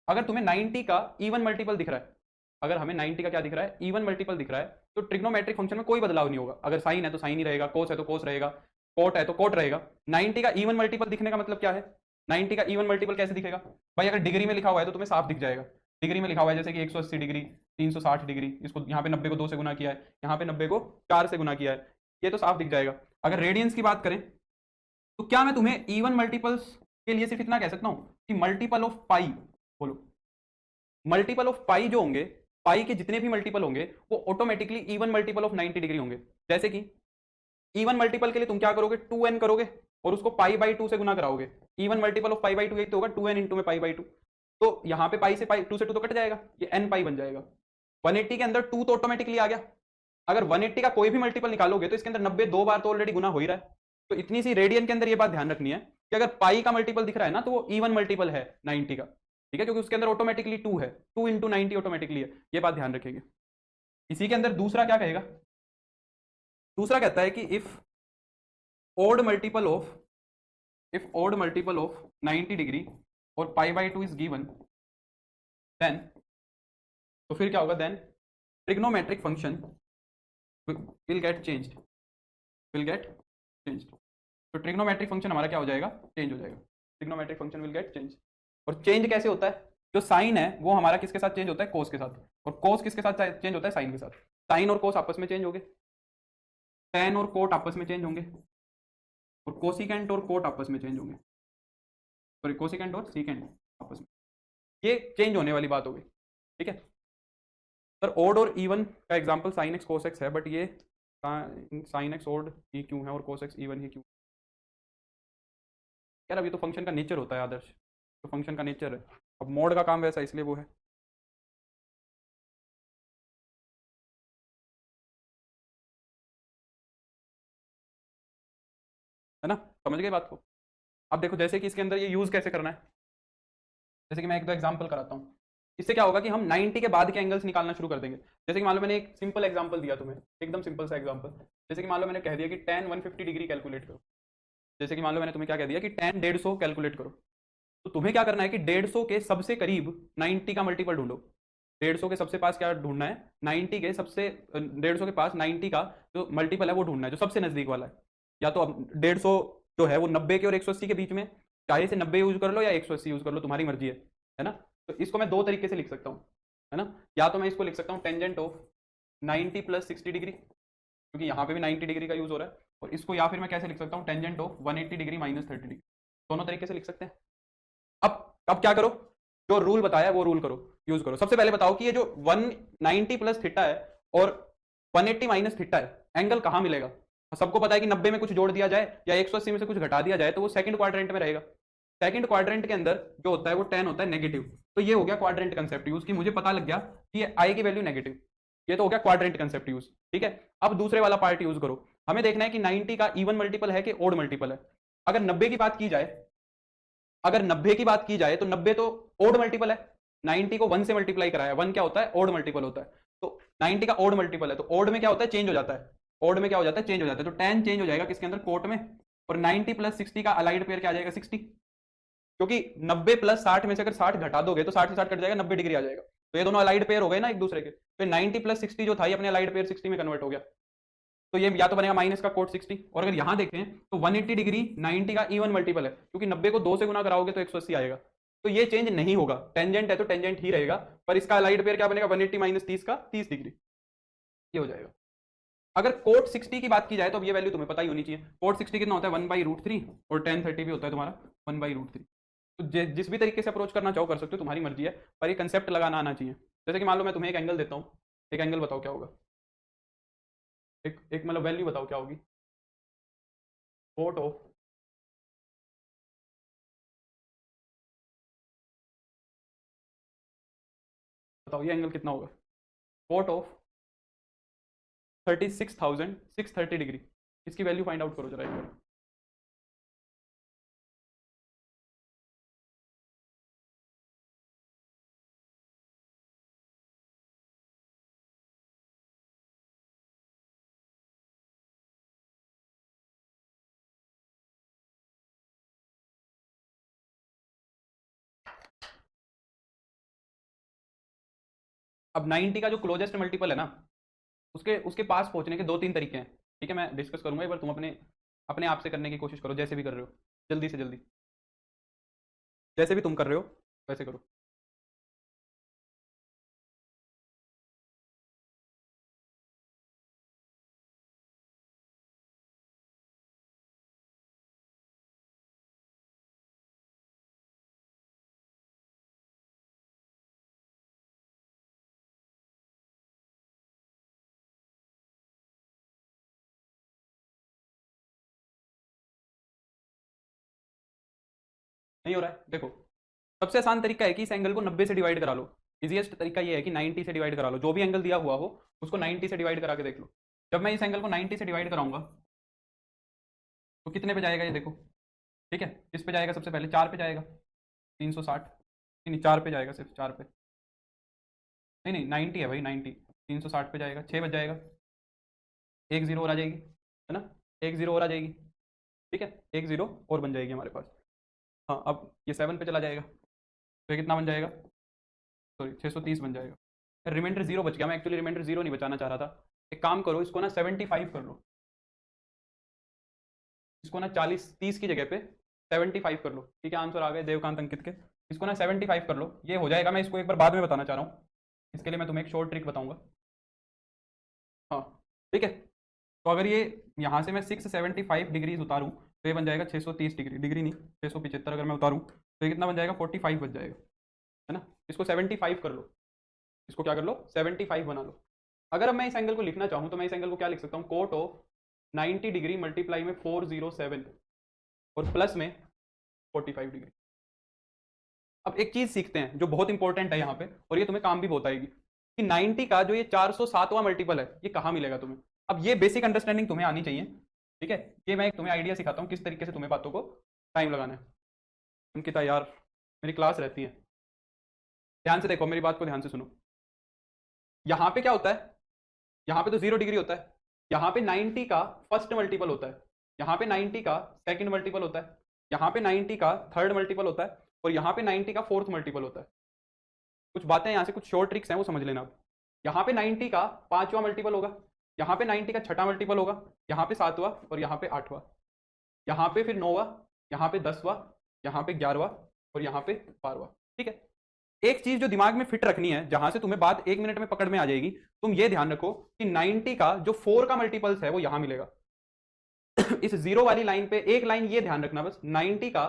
अगर तुम्हें 90 का इवन मल्टीपल दिख रहा है, अगर हमें 90 का क्या दिख रहा है, इवन मल्टीपल दिख रहा है, तो ट्रिग्नोमेट्रिक फंक्शन में कोई बदलाव नहीं होगा। अगर साइन है तो साइन ही रहेगा, कोस है तो कोस रहेगा, कोट है तो कोट रहेगा। 90 का इवन मल्टीपल दिखने का मतलब क्या है, 90 का इवन मल्टीपल कैसे दिखेगा भाई, अगर डिग्री में लिखा हुआ है तो तुम्हें साफ दिख जाएगा। डिग्री में लिखा हुआ है जैसे कि 180 डिग्री, 360 डिग्री, इसको यहाँ पे 90 को 2 से गुना किया है, यहाँ पे 90 को 4 से गुना किया है, ये तो साफ दिख जाएगा। अगर रेडियंस की बात करें तो क्या मैं तुम्हें इवन मल्टीपल्स के लिए सिर्फ इतना कह सकता हूं कि मल्टीपल ऑफ पाई, बोलो मल्टीपल ऑफ पाई जो होंगे, पाई के जितने भी मल्टीपल होंगे वो automatically even multiple of 90 degree होंगे। जैसे कि इवन मल्टीपल के लिए तुम क्या करोगे, 2n करोगे और उसको π/2 से गुना कराओगे। इवन मल्टीपल ऑफ π/2 एक तो होगा 2n इंटू में π/2, तो यहाँ पे पाई से पाई 2 से 2 तो कट जाएगा, ये n पाई बन जाएगा। 180 के अंदर 2 तो ऑटोमेटिकली आ गया। अगर 180 का कोई भी मल्टीपल निकालोगे तो इसके अंदर 90 दो बार तो ऑलरेडी गुना हो ही रहा है। तो इतनी सी रेडियन के अंदर ये बात ध्यान रखनी है कि अगर पाई का मल्टीपल दिख रहा है ना तो वो इवन मल्टीपल है 90 का, ठीक है, क्योंकि उसके अंदर ऑटोमेटिकली 2 है, 2 इंटू 90 ऑटोमेटिकली है, ये बात ध्यान रखेंगे। इसी के अंदर दूसरा क्या कहेगा, दूसरा कहता है कि if odd multiple of 90 degree और π/2 इज गिवन, देन तो फिर क्या होगा, then trigonometric function will get changed, तो ट्रिग्नोमेट्रिक फंक्शन हमारा क्या हो जाएगा, चेंज हो जाएगा। Trigonometric function will get change. और चेंज कैसे होता है, जो साइन है वो हमारा किसके साथ चेंज होता है, कोस के साथ, और कोस किसके साथ चेंज होता है, साइन के साथ। साइन और कोस आपस में चेंज होंगे, टैन और कोट आपस में चेंज होंगे, और कोसिकेंट और कोट आपस में चेंज होंगे, सॉरी कोसिकेंट और सीकेंट आपस में, ये चेंज होने वाली बात होगी, ठीक है। सर ओड और इवन का example sine x cos x है, बट ये साइन एक्स ओड ही क्यों है और कोस एक्स इवन ही क्यों, यार अभी तो फंक्शन का नेचर होता है आदर्श, तो फंक्शन का नेचर है, अब मोड का काम वैसा इसलिए वो है ना, समझ गए बात को। अब देखो जैसे कि इसके अंदर ये यूज कैसे करना है, जैसे कि मैं एक दो एग्जांपल कराता हूँ। इससे क्या होगा कि हम 90 के बाद के एंगल्स निकालना शुरू कर देंगे। जैसे कि मान लो मैंने एक सिंपल एग्जांपल दिया तुम्हें, एकदम सिंपल सा एग्जांपल, जैसे कि मान लो मैंने कह दिया कि tan 150 डिग्री कैलकुलेट करो। जैसे कि मान लो मैंने तुम्हें क्या कह दिया कि tan 150 कैलकुलेट करो, तो तुम्हें क्या करना है कि 150 के सबसे करीब 90 का मल्टीपल ढूंढो। 150 के सबसे पास क्या ढूंढना है, 90 के सबसे 150 के पास 90 का जो मल्टीपल है वो ढूंढना है, जो सबसे नजदीक वाला है। या तो अब 150 जो है वो 90 के और 180 के बीच में, चाहे से 90 यूज कर लो या 180 यूज कर लो, तुम्हारी मर्जी है ना। तो इसको मैं दो तरीके से लिख सकता हूँ, है ना। या तो मैं इसको लिख सकता हूँ टेंजेंट ऑफ 90 प्लस 60 डिग्री, क्योंकि यहाँ पे भी 90 डिग्री का यूज हो रहा है। और इसको या फिर मैं कैसे लिख सकता हूँ, tangent of 180 degree minus 30 degree. दोनों तरीके से लिख सकते हैं। अब क्या करो, जो रूल बताया वो रूल करो, यूज करो। सबसे पहले बताओ कि ये जो 190 प्लस थीटा है और 180 माइनस थीटा है, एंगल कहाँ मिलेगा। सबको पता है कि 90 में कुछ जोड़ दिया जाए या 180 में से कुछ घटा दिया जाए तो वो सेकंड क्वाड्रेंट में रहेगा। सेकंड क्वाड्रेंट के अंदर जो होता है वो 10 होता है नेगेटिव। तो ये हो गया क्वाड्रेंट कंसेप्ट यूज, की मुझे पता लग गया कि ये आई की वैल्यू नेगेटिव। ये तो हो गया क्वाड्रेंट कंसेप्ट यूज, ठीक है। अब दूसरे वाला पार्ट यूज करो। हमें देखना है कि 90 का इवन मल्टीपल है कि ओड मल्टीपल है। अगर 90 की बात की जाए, अगर 90 की बात की जाए तो 90 तो ओड मल्टीपल है। 90 को 1 से मल्टीप्लाई कराया, 1 क्या होता है, ओड मल्टीपल होता है। तो 90 का ओड मल्टीपल है, तो ओड में क्या होता है, चेंज हो जाता है। ओड में क्या हो जाता है, चेंज हो जाता है। तो 10 चेंज हो जाएगा किसके अंदर, कोट में। और 90 प्लस 60 का अलाइड पेयर क्या आ जाएगा, 60। क्योंकि 90 प्लस 60 में से अगर 60 घटा दोगे तो 60 से 60 कट जाएगा, 90 डिग्री आ जाएगा। तो ये दोनों अलाइड पेयर हो गए ना एक दूसरे के। तो 90 प्लस 60 जो था ये अपने अलाइड पेयर 60 में कन्वर्ट हो गया। तो ये या तो बनेगा माइनस का कोट 60। और अगर यहां देखें तो 180 डिग्री 90 का इवन मल्टीपल है, क्योंकि 90 को 2 से गुना कराओगे तो 180 आएगा। तो ये चेंज नहीं होगा, टेंजेंट है तो टेंजेंट ही रहेगा। पर इसका अलाइड पेयर क्या बनेगा, 180 माइनस 30 का 30 डिग्री, ये हो जाएगा। अगर कोट 60 की बात की जाए तो अब ये वैल्यू तुम्हें पता ही होनी चाहिए। कोट 60 कितना होता है, 1/√3। और tan 30 भी होता है तुम्हारा 1/√3। तो जिस भी तरीके से अप्रोच करना चाहो कर सकते हो, तुम्हारी मर्जी है। पर ये कंसेप्ट लगाना आना चाहिए। जैसे कि मान लो मैं तुम्हें एक एंगल देता हूँ, एक एंगल बताओ क्या होगा, एक मतलब वैल्यू बताओ क्या होगी। कोट ऑफ, बताओ ये एंगल कितना होगा, कोट ऑफ 36,630 डिग्री। इसकी वैल्यू फाइंड आउट करो जरा एक बार। अब 90 का जो क्लोजेस्ट मल्टीपल है ना, उसके उसके पास पहुंचने के दो तीन तरीके हैं। ठीक है, मैं डिस्कस करूंगा एक बार, तुम अपने अपने आप से करने की कोशिश करो, जैसे भी कर रहे हो, जल्दी से जल्दी, जैसे भी तुम कर रहे हो वैसे करो। नहीं हो रहा है, देखो। सबसे आसान तरीका है कि इस एंगल को 90 से डिवाइड करा लो। इजीएस्ट तरीका ये है कि 90 से डिवाइड करा लो, जो भी एंगल दिया हुआ हो उसको 90 से डिवाइड करा के देख लो। जब मैं इस एंगल को 90 से डिवाइड कराऊंगा तो कितने पे जाएगा ये देखो। ठीक है, किस पे जाएगा, सबसे पहले 4 पे जाएगा, 360। नहीं नहीं, 4 पे जाएगा, सिर्फ 4 पे। नहीं नहीं, 90 है भाई, 90। 360 पे जाएगा, 6 बच जाएगा। एक जीरो और आ जाएगी, है ना। एक जीरो और आ जाएगी, ठीक है, एक जीरो और बन जाएगी हमारे पास। हाँ, अब ये 7 पे चला जाएगा तो ये कितना बन जाएगा, सॉरी 630 बन जाएगा। रिमाइंडर जीरो बच गया, मैं एक्चुअली रिमाइंडर जीरो नहीं बचाना चाह रहा था। एक काम करो, इसको ना 75 कर लो। इसको ना 40 30 की जगह पे 75 कर लो। ठीक है, आंसर आ गए देवकांत अंकित के। इसको ना 75 कर लो, ये हो जाएगा। मैं इसको एक बार बाद में बताना चाह रहा हूँ, इसके लिए मैं तुम्हें एक शॉर्ट ट्रिक बताऊंगा। हाँ, ठीक है। तो अगर ये यहाँ से मैं 675 डिग्रीज उतारूँ तो ये बन जाएगा 630 डिग्री, डिग्री नहीं 675 अगर मैं उतारूँ तो ये कितना बन जाएगा, 45 बच जाएगा, है ना। इसको 75 कर लो, इसको क्या कर लो, 75 बना लो। अगर अब मैं इस एंगल को लिखना चाहूँ तो मैं इस एंगल को क्या लिख सकता हूँ, कोट ऑफ 90 डिग्री मल्टीप्लाई में 407 और प्लस में 45 डिग्री। अब एक चीज सीखते हैं जो बहुत इंपॉर्टेंट है यहाँ पे, और ये तुम्हें काम भी बहुत आएगी, कि 90 का जो ये 407वां मल्टीपल है ये कहाँ मिलेगा तुम्हें। अब ये बेसिक अंडरस्टैंडिंग तुम्हें आनी चाहिए, ठीक है। ये मैं एक तुम्हें आइडिया सिखाता हूँ किस तरीके से तुम्हें बातों को टाइम लगाना है। अंकिता यार, मेरी क्लास रहती है, ध्यान से देखो, मेरी बात को ध्यान से सुनो। यहाँ पे क्या होता है, यहाँ पे तो 0 डिग्री होता है। यहाँ पे 90 का फर्स्ट मल्टीपल होता है, यहाँ पे 90 का सेकंड मल्टीपल होता है, यहाँ पे 90 का थर्ड मल्टीपल होता है, और यहाँ पे 90 का फोर्थ मल्टीपल होता है। कुछ बातें यहाँ से, कुछ शॉर्ट ट्रिक्स हैं वो समझ लेना आप। यहाँ पे 90 का पांचवा मल्टीपल होगा, यहाँ पे 90 का छठा मल्टीपल होगा, यहाँ पे सातवां और यहाँ पे आठवां। यहाँ पे फिर 9वां, यहाँ पे 10वां, यहाँ पे 11वां और यहाँ पे 12वां। ठीक है, एक चीज जो दिमाग में फिट रखनी है, जहां से तुम्हें बात 1 मिनट में पकड़ में आ जाएगी, तुम ये ध्यान रखो कि 90 का जो 4 का मल्टीपल्स है वो यहां मिलेगा। इस जीरो वाली लाइन पे एक लाइन ये ध्यान रखना बस, 90 का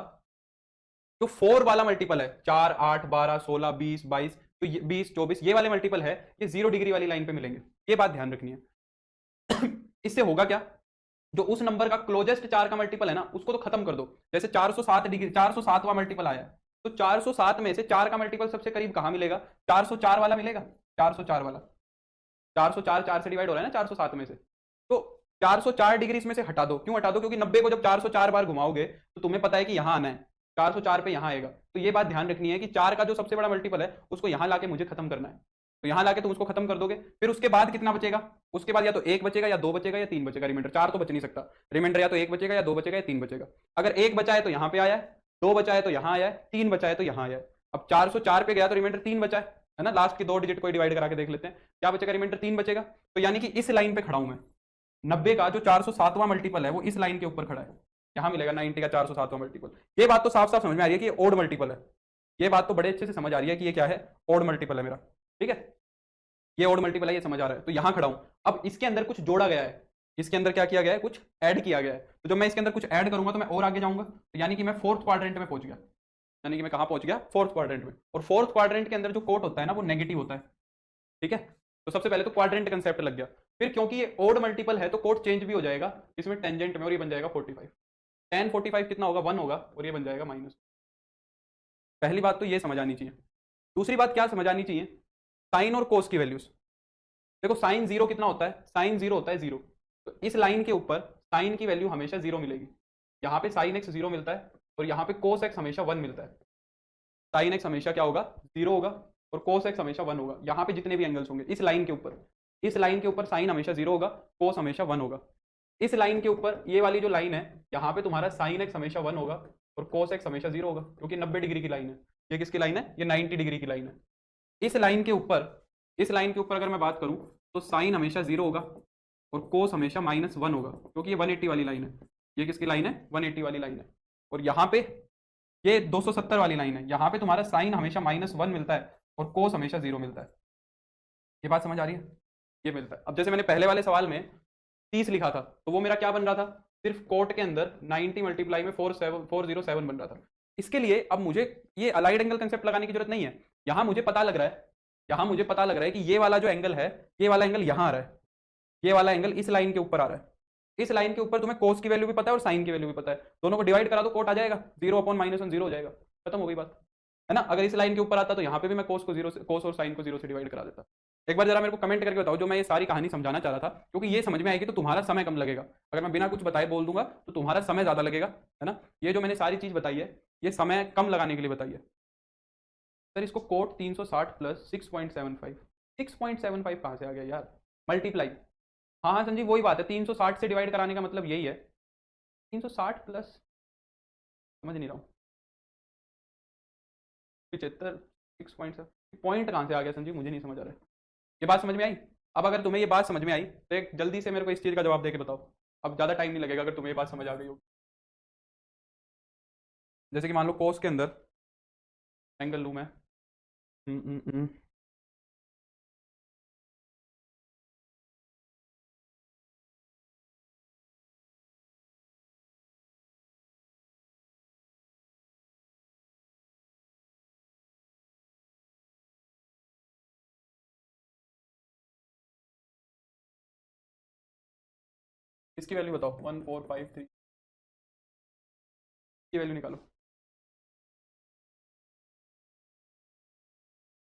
जो 4 वाला मल्टीपल है, 4, 8, 12, 16, 20, 22, तो 20, 24, ये वाले मल्टीपल है, ये 0 डिग्री वाली लाइन पे मिलेंगे। ये बात ध्यान रखनी है। इससे होगा क्या, जो उस नंबर का क्लोजेस्ट 4 का मल्टीपल है ना, उसको तो खत्म कर दो। जैसे 407 डिग्री, 407वां मल्टीपल आया, तो 407 में से 4 का मल्टीपल सबसे करीब कहां मिलेगा, 404 वाला मिलेगा। 404 वाला, 404 4 से डिवाइड हो रहा है ना 407 में से, तो 404 डिग्री इसमें से हटा दो। क्यों हटा दो, क्योंकि 90 को जब 404 बार घुमाओगे तो तुम्हें पता है कि यहां आना है, 404 पे यहां आएगा। तो ये बात ध्यान रखनी है कि 4 का जो सबसे बड़ा मल्टीपल है उसको यहां लाके मुझे खत्म करना है। तो यहां लाके तुम उसको खत्म कर दोगे, फिर उसके बाद कितना बचेगा, उसके बाद या तो 1 बचेगा या 2 बचेगा या 3 बचेगा। रिमाइंडर 4 तो बच नहीं सकता, रिमाइंडर या तो 1 बचेगा या 2 बचेगा या 3 बचेगा। अगर 1 बचा है तो यहां पे आया है, 2 बचा है तो यहां आया है, 3 बचा है तो यहां आया है। अब 404 पे गया तो रिमाइंडर 3 बचा है ना, लास्ट की 2 डिजिट को डिवाइड करा के देख लेते हैं क्या बचेगा, रिमाइंडर 3 बचेगा। तो यानी कि इस लाइन पे खड़ा हूं मैं, 90 का जो 407वां मल्टीपल है वो इस लाइन के ऊपर खड़ा है, यहां मिलेगा 90 का 407वां मल्टीपल। ये बात तो साफ साफ समझ में आ रही है कि ये ओड मल्टीपल है। ये बात तो बड़े अच्छे से समझ आ रही है कि ये क्या है, ओड मल्टीपल है मेरा। ठीक है, ये ओड मल्टीपल है, ये समझ आ रहा है। तो यहां खड़ा हूं, अब इसके अंदर कुछ जोड़ा गया है, इसके अंदर क्या किया गया है, कुछ ऐड किया गया है। तो जब मैं इसके अंदर कुछ ऐड करूंगा तो मैं और आगे जाऊंगा, तो यानी कि मैं फोर्थ क्वाड्रेंट में पहुंच गया। यानी कि मैं कहां पहुंच गया, फोर्थ क्वाड्रेंट में। और फोर्थ क्वाड्रेंट के अंदर जो कोट होता है ना वो नेगेटिव होता है। ठीक है, तो सबसे पहले तो क्वाड्रेंट कंसेप्ट लग गया, फिर क्योंकि ये ओड मल्टीपल है तो कोट चेंज भी हो जाएगा इसमें टेंजेंट में, और ये बन जाएगा 45। tan 45 कितना होगा, 1 होगा, और ये बन जाएगा माइनस। पहली बात तो ये समझ आनी चाहिए। दूसरी बात क्या समझ आनी चाहिए, साइन और कोस की वैल्यूज। देखो साइन 0 कितना होता है, साइन 0 होता है 0। तो इस लाइन के ऊपर साइन की वैल्यू हमेशा 0 मिलेगी। यहाँ पे साइन एक्स 0 मिलता है और यहाँ पे कोस एक्स हमेशा 1 मिलता है। साइन एक्स हमेशा क्या होगा, 0 होगा, और कोस एक्स हमेशा 1 होगा। यहाँ पे जितने भी एंगल्स होंगे इस लाइन के ऊपर, इस लाइन के ऊपर साइन हमेशा 0 होगा, कोस हमेशा 1 होगा। इस लाइन के ऊपर ये वाली जो लाइन है, यहाँ पे तुम्हारा साइन एक्स हमेशा 1 होगा और कोस एक्स हमेशा 0 होगा, क्योंकि 90 डिग्री की लाइन है। ये किसकी लाइन है, ये 90 डिग्री की लाइन है। इस लाइन के ऊपर, इस लाइन के ऊपर अगर मैं बात करूं तो साइन हमेशा 0 होगा और कोस हमेशा -1 होगा, क्योंकि ये 180 वाली लाइन है। ये किसकी लाइन है, 180 वाली लाइन है। और यहाँ पे ये 270 वाली लाइन है, यहाँ पे तुम्हारा साइन हमेशा -1 मिलता है और कोस हमेशा 0 मिलता है। ये बात समझ आ रही है, ये मिलता है। अब जैसे मैंने पहले वाले सवाल में 30 लिखा था, तो वो मेरा क्या बन रहा था, सिर्फ कोट के अंदर 90 मल्टीप्लाई में 407 बन रहा था। इसके लिए अब मुझे ये अलाइड एंगल कंसेप्ट लगाने की जरूरत नहीं है। यहां मुझे पता लग रहा है, यहां मुझे पता लग रहा है कि ये वाला जो एंगल है, ये वाला एंगल यहां आ रहा है, ये वाला एंगल इस लाइन के ऊपर आ रहा है। इस लाइन के ऊपर तुम्हें कोस की वैल्यू भी पता है और साइन की वैल्यू भी पता है, दोनों को डिवाइड करा दो, कोट आ जाएगा, 0/-1 0 हो जाएगा, खत्म हो गई बात, है ना। अगर इस लाइन के ऊपर आता तो यहाँ पे भी मैं कोस को 0 से, कोस और साइन को 0 से डिवाइड करा देता। एक बार जरा मेरे को कमेंट करके बताओ जो मैं ये सारी कहानी समझाना चाह रहा था, क्योंकि ये समझ में आएगी तो तुम्हारा समय कम लगेगा। अगर मैं बिना कुछ बताए बोल दूंगा तो तुम्हारा समय ज्यादा लगेगा, है ना। ये जो मैंने सारी चीज बताई है ये समय कम लगाने के लिए बताई है। सर इसको कोट 360 प्लस 6.75, 6.75 कहाँ से आ गया यार, मल्टीप्लाई। हाँ हाँ संजीव वही बात है, 360 से डिवाइड कराने का मतलब यही है, 360 प्लस, समझ नहीं रहा हूँ, 75, 6.7, पॉइंट कहाँ से आ गया संजीव, मुझे नहीं समझ आ रहा है। ये बात समझ में आई। अब अगर तुम्हें ये बात समझ में आई तो एक जल्दी से मेरे को इस चीज का जवाब दे के बताओ। अब ज्यादा टाइम नहीं लगेगा अगर तुम्हें ये बात समझ आ गई हो। जैसे कि मान लो कोस के अंदर एंगल लूँ मैं, हम्म, हम्म, हम्म, इसकी वैल्यू बताओ, 1453 की वैल्यू निकालो।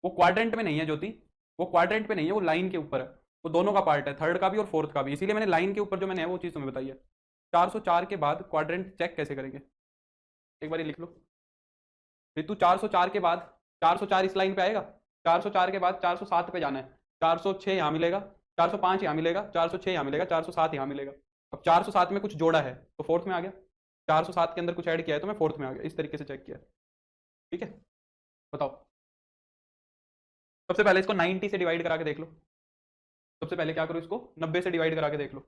वो क्वाड्रेंट में नहीं है ज्योति, वो क्वाड्रेंट पे नहीं है, वो लाइन के ऊपर है। वो दोनों का पार्ट है, थर्ड का भी और फोर्थ का भी, इसीलिए मैंने लाइन के ऊपर जो मैंने है वो चीज़ तुम्हें बताई है। 404 के बाद क्वाड्रेंट चेक कैसे करेंगे, एक बार लिख लो ऋतु। 404 के बाद, 404 इस लाइन पे आएगा, 404 के बाद 407 पे जाना है, 406 यहाँ मिलेगा, 405 यहाँ मिलेगा, 406 यहाँ मिलेगा, 407 यहाँ मिलेगा। अब 407 में कुछ जोड़ा है तो फोर्थ में आ गया, 407 के अंदर कुछ ऐड किया है तो मैं फोर्थ में आ गया, इस तरीके से चेक किया। ठीक है, बताओ। सबसे पहले इसको 90 से डिवाइड करा के देख लो, सबसे पहले क्या करो, इसको 90 से डिवाइड करा के देख लो।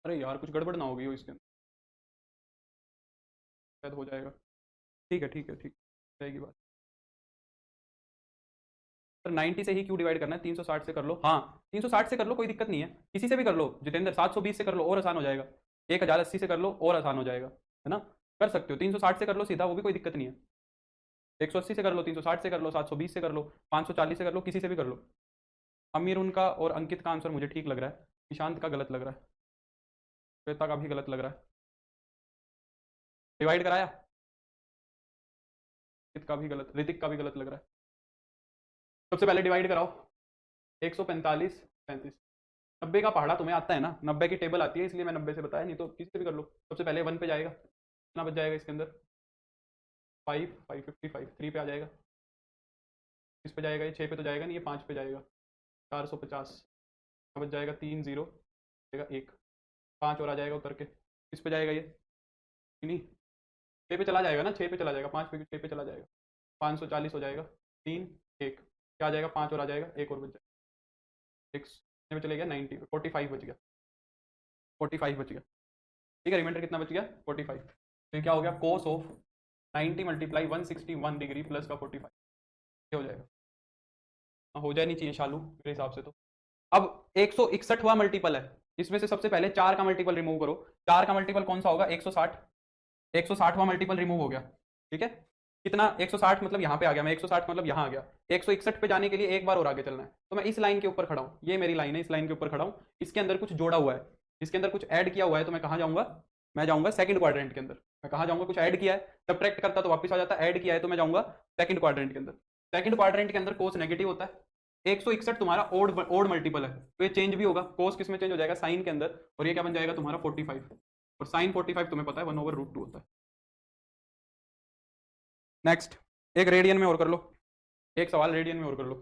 अरे यार कुछ गड़बड़ ना हो गई हो इसके अंदर, शायद हो जाएगा। ठीक है ठीक है ठीक रहेगी बात। सर 90 से ही क्यों डिवाइड करना है, 360 से कर लो। हाँ 360 से कर लो, कोई दिक्कत नहीं है, किसी से भी कर लो जितेंद्र, 720 से कर लो और आसान हो जाएगा, 1080 से कर लो और आसान हो जाएगा, है ना, कर सकते हो। 360 से कर लो सीधा, वो भी कोई दिक्कत नहीं है। 180 से कर लो, 360 से कर लो, 720 से कर लो, 540 से कर लो, किसी से भी कर लो। अमीर उनका और अंकित का आंसर मुझे ठीक लग रहा है, ईशांत का गलत लग रहा है, श्वेता का भी गलत लग रहा है। डिवाइड कराया, ऋतिक का भी गलत, ऋतिक का भी गलत लग रहा है। सबसे पहले डिवाइड कराओ, 145 35। 90 का पहाड़ा तुम्हें आता है ना, 90 की टेबल आती है इसलिए मैं 90 से बताया, नहीं तो किसी से भी कर लो। सबसे पहले 1 पे जाएगा, कितना बच जाएगा इसके अंदर, 5 555, 3 पे आ जाएगा, इस पे जाएगा, ये 6 पे तो जाएगा नहीं, ये 5 पे जाएगा, 450 बच जाएगा, 3 0 जाएगा 1, 5 और आ जाएगा उतर के, इस पे जाएगा ये नहीं, 6 पे चला जाएगा ना, 6 पे चला जाएगा, 5 पे 6 पे चला जाएगा, 540 हो जाएगा, 3 1 क्या आ जाएगा, 5 और आ जाएगा, एक और बच जाएगा, 6 में चले गया 90, 45 बच गया, 45 बच गया। ठीक है, रिमाइंडर कितना बच गया, 45। तो ये क्या हो गया, cos of 90 multiply 161 degree plus का 45, ये हो जाएगा। हो जाए नहीं चाहिए शालू मेरे हिसाब से तो। अब 161वां मल्टीपल है, इसमें से सबसे पहले 4 का मल्टीपल रिमूव करो। 4 का मल्टीपल कौन सा होगा, 160, 160वां मल्टीपल रिमूव हो गया। ठीक है, कितना, 160 मतलब यहाँ पे आ गया मैं, 160 मतलब यहाँ आ गया, 161 पे जाने के लिए एक बार और आगे चलना है, तो मैं इस लाइन के ऊपर खड़ा हूँ, ये मेरी लाइन है, इस लाइन के ऊपर खड़ा हूँ, इसके अंदर कुछ जोड़ा हुआ है, इसके अंदर कुछ ऐड किया हुआ है, तो मैं कहाँ जाऊँगा, मैं जाऊँगा सेकंड क्वाड्रेंट के अंदर। मैं कहाँ जाऊँगा, कुछ ऐड किया है, सब्ट्रैक्ट करता तो वापस आ जाता, ऐड किया है तो मैं जाऊँगा सेकंड क्वाड्रेंट के अंदर। सेकंड क्वाड्रेंट के अंदर कोस नेगेटिव होता है, 161 तुम्हारा ओड मल्टीपल है, तो ये चेंज भी होगा, कोस किस में चेंज हो जाएगा, साइन के अंदर, और ये क्या बन जाएगा तुम्हारा 45, और साइन 45 तुम्हें पता है 1/√2 होता है। नेक्स्ट, एक रेडियन में और कर लो, एक सवाल रेडियन में और कर लो।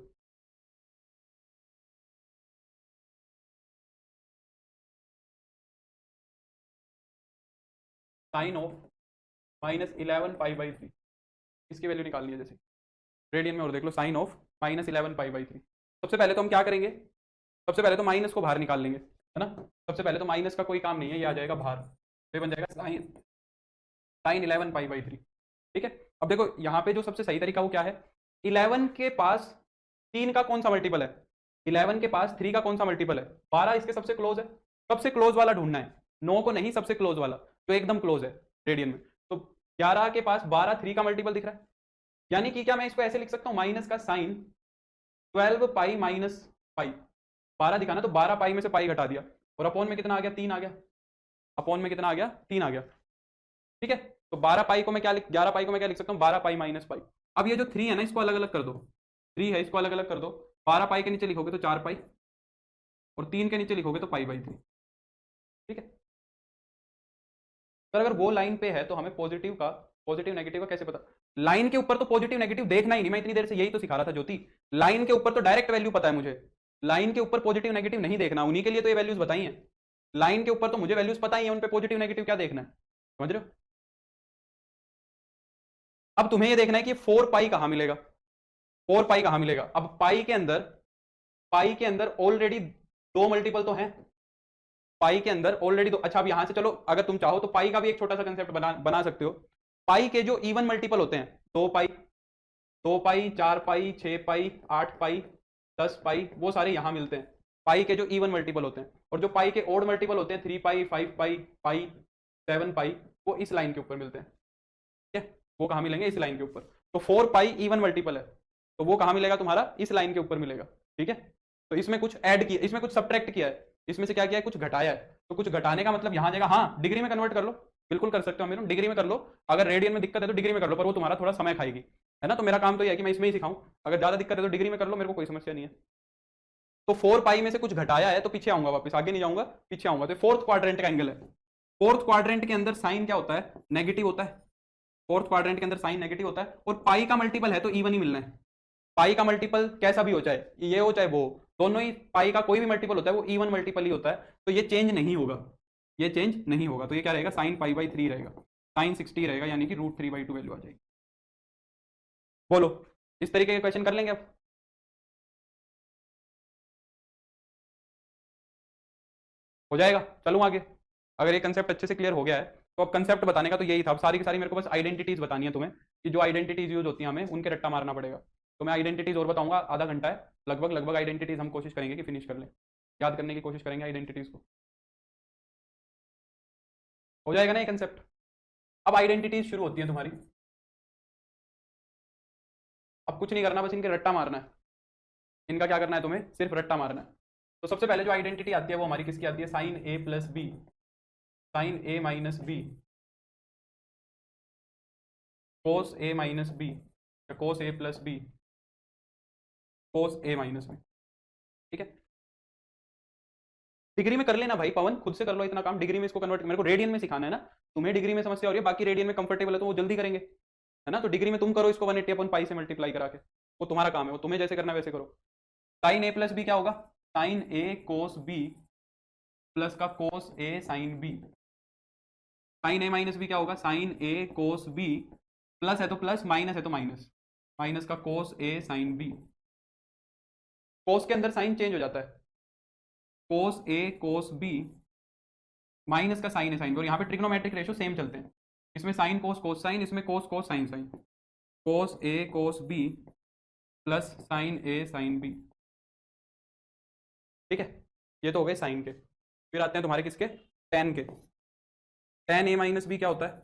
साइन ऑफ -11π/3, इसकी वैल्यू निकालनी है जैसे, रेडियन में और देख लो, साइन ऑफ -11π/3। सबसे पहले तो हम क्या करेंगे, सबसे पहले तो माइनस को बाहर निकाल लेंगे, है ना, सबसे पहले तो माइनस का कोई काम नहीं है, ये आ जाएगा बाहर, तो ये बन जाएगा साइन 11π/3। ठीक है, अब देखो यहाँ पे जो सबसे सही तरीका वो क्या है, 11 के पास 3 का कौन सा मल्टीपल है, 11 के पास 3 का कौन सा मल्टीपल है, 12 इसके सबसे क्लोज है, सबसे क्लोज वाला ढूंढना है, 9 को नहीं, सबसे क्लोज वाला जो एकदम क्लोज है रेडियन में। तो 11 के पास 12 3 का मल्टीपल दिख रहा है, यानी कि क्या मैं इसको ऐसे लिख सकता हूँ, माइनस का साइन 12π माइनस पाई, 12 दिखाना तो 12π में से पाई घटा दिया, और अपॉन में कितना आ गया, 3 आ गया, अपॉन में कितना आ गया, 3 आ गया। ठीक है, तो 12π को मैं क्या लिख, 11π को मैं क्या लिख सकता हूँ, 12π माइनस पाई। अब ये जो 3 है ना, इसको अलग अलग कर दो, 3 है इसको अलग अलग कर दो, 12π के नीचे लिखोगे तो 4π, और 3 के नीचे लिखोगे तो π/3। ठीक है, पर अगर वो लाइन पे है तो हमें पॉजिटिव का, पॉजिटिव नेगेटिव का कैसे पता, लाइन के ऊपर तो पॉजिटिव नेगेटिव देखना ही नहीं, मैं इतनी देर से यही तो सिखा रहा था ज्योति, लाइन के ऊपर तो डायरेक्ट वैल्यू पता है मुझे, लाइन के ऊपर पॉजिटिव नेगेटिव नहीं देखना, उन्हीं के लिए तो ये वैल्यूज बताई हैं, लाइन के ऊपर तो मुझे वैल्यूज पता ही है, उन पे पॉजिटिव नेगेटिव क्या देखना है, समझ रहे हो। अब तुम्हें ये देखना है कि 4π कहां मिलेगा, 4π कहां मिलेगा, अब पाई के अंदर, पाई के अंदर ऑलरेडी 2 मल्टीपल तो हैं, पाई के अंदर ऑलरेडी 2, अच्छा अब यहां से चलो अगर तुम चाहो तो पाई का भी एक छोटा सा कंसेप्ट बना सकते हो, पाई के जो इवन मल्टीपल होते हैं, 2π, 2π 4π 6π 8π 10π, वो सारे यहां मिलते हैं, पाई के जो इवन मल्टीपल होते हैं, और जो पाई के ओड मल्टीपल होते हैं 3π 5π पाई 7π, वो इस लाइन के ऊपर मिलते हैं। ठीक है, वो कहां मिलेंगे, इस लाइन के ऊपर, तो 4π इवन मल्टीपल है, तो वो कहां मिलेगा तुम्हारा, इस लाइन के ऊपर मिलेगा। ठीक है, तो इसमें कुछ ऐड किया, इसमें कुछ सब्ट्रैक्ट किया है, इसमें से क्या किया है, कुछ घटाया है, तो कुछ घटाने का मतलब यहां जाएगा, हाँ डिग्री में कन्वर्ट कर लो, बिल्कुल कर सकते हो मेरे, डिग्री में कर लो, अगर रेडियन में दिक्कत है तो डिग्री में कर लो, पर वो तुम्हारा थोड़ा समय खाएगी, है ना, तो मेरा काम तो यह है कि मैं इसमें ही सिखाऊं, अगर ज्यादा दिक्कत है तो डिग्री में कर लो, मेरे को कोई समस्या नहीं है। तो 4π में से कुछ घटाया है तो पीछे आऊंगा, वापस आगे नहीं जाऊंगा, पीछे आऊंगा, तो फोर्थ क्वाड्रेंट का एंगल है, फोर्थ क्वाड्रेंट के अंदर साइन क्या होता है, नेगेटिव होता है, फोर्थ क्वाड्रेंट के अंदर साइन नेगेटिव होता है, और पाई का मल्टीपल है तो इवन ही मिलना है, पाई का मल्टीपल कैसा भी हो, चाहे ये हो चाहे वो, दोनों ही पाई का कोई भी मल्टीपल होता है वो इवन मल्टीपल ही होता है, तो ये चेंज नहीं होगा, ये चेंज नहीं होगा, तो ये क्या रहेगा, साइन π/3 रहेगा, साइन 60 रहेगा, यानी कि √3/2 वैल्यू आ जाएगी। बोलो, इस तरीके के क्वेश्चन कर लेंगे अब, हो जाएगा, चलूं आगे। अगर ये कंसेप्ट अच्छे से क्लियर हो गया है तो अब कंसेप्ट बताने का तो यही था। अब सारी की सारी मेरे को बस आइडेंटिटीज बतानी है तुम्हें, कि जो आइडेंटिटीज यूज होती हैं हमें उनके रट्टा मारना पड़ेगा। तो मैं आइडेंटिटीज और बताऊंगा, आधा घंटा है लगभग लगभग आइडेंटिटीज हम कोशिश करेंगे कि फिनिश कर लें, याद करने की कोशिश करेंगे आइडेंटिटीज को। हो जाएगा ना ये कंसेप्ट। अब आइडेंटिटीज शुरू होती है तुम्हारी। अब कुछ नहीं करना, बस इनके रट्टा मारना है। इनका क्या करना है तुम्हें, सिर्फ रट्टा मारना है। तो सबसे पहले जो आइडेंटिटी आती है वो हमारी किसकी आती है, sine A plus B, sign A minus B, cos A minus B, या कोस ए प्लस बी, कोस ए माइनस बी। ठीक है, डिग्री में कर लेना भाई पवन, खुद से कर लो इतना काम। डिग्री में इसको कन्वर्ट, मेरे को रेडियन में सिखाना है ना। तुम्हें डिग्री में समस्या हो रही है, बाकी रेडियन में कंफर्टेबल है तो वो जल्दी करेंगे, है ना। तो डिग्री में तुम करो इसको 180/पाई से मल्टीप्लाई करा के, वो तुम्हारा काम है, वो तुम्हें जैसे करना है वैसे करो। साइन ए प्लस बी क्या होगा, sign A cos B plus का कोस A sine B. Sign A minus B क्या होगा, sign A cos B, plus है तो प्लस, माइनस है तो माइनस, माइनस का कोस ए साइन बी। कोस के अंदर साइन चेंज हो जाता है, कोस ए कोस बी, माइनस का साइन है साइन बी, और यहाँ पे ट्रिग्नोमेट्रिक रेशियो सेम चलते हैं। इसमें साइन कोस कोस साइन, इसमें कोस कोस साइन साइन, कोस ए कोस बी प्लस साइन ए साइन बी। ठीक है, ये तो हो गए साइन के। फिर आते हैं तुम्हारे किसके, टेन के। टेन ए माइनस बी क्या होता है,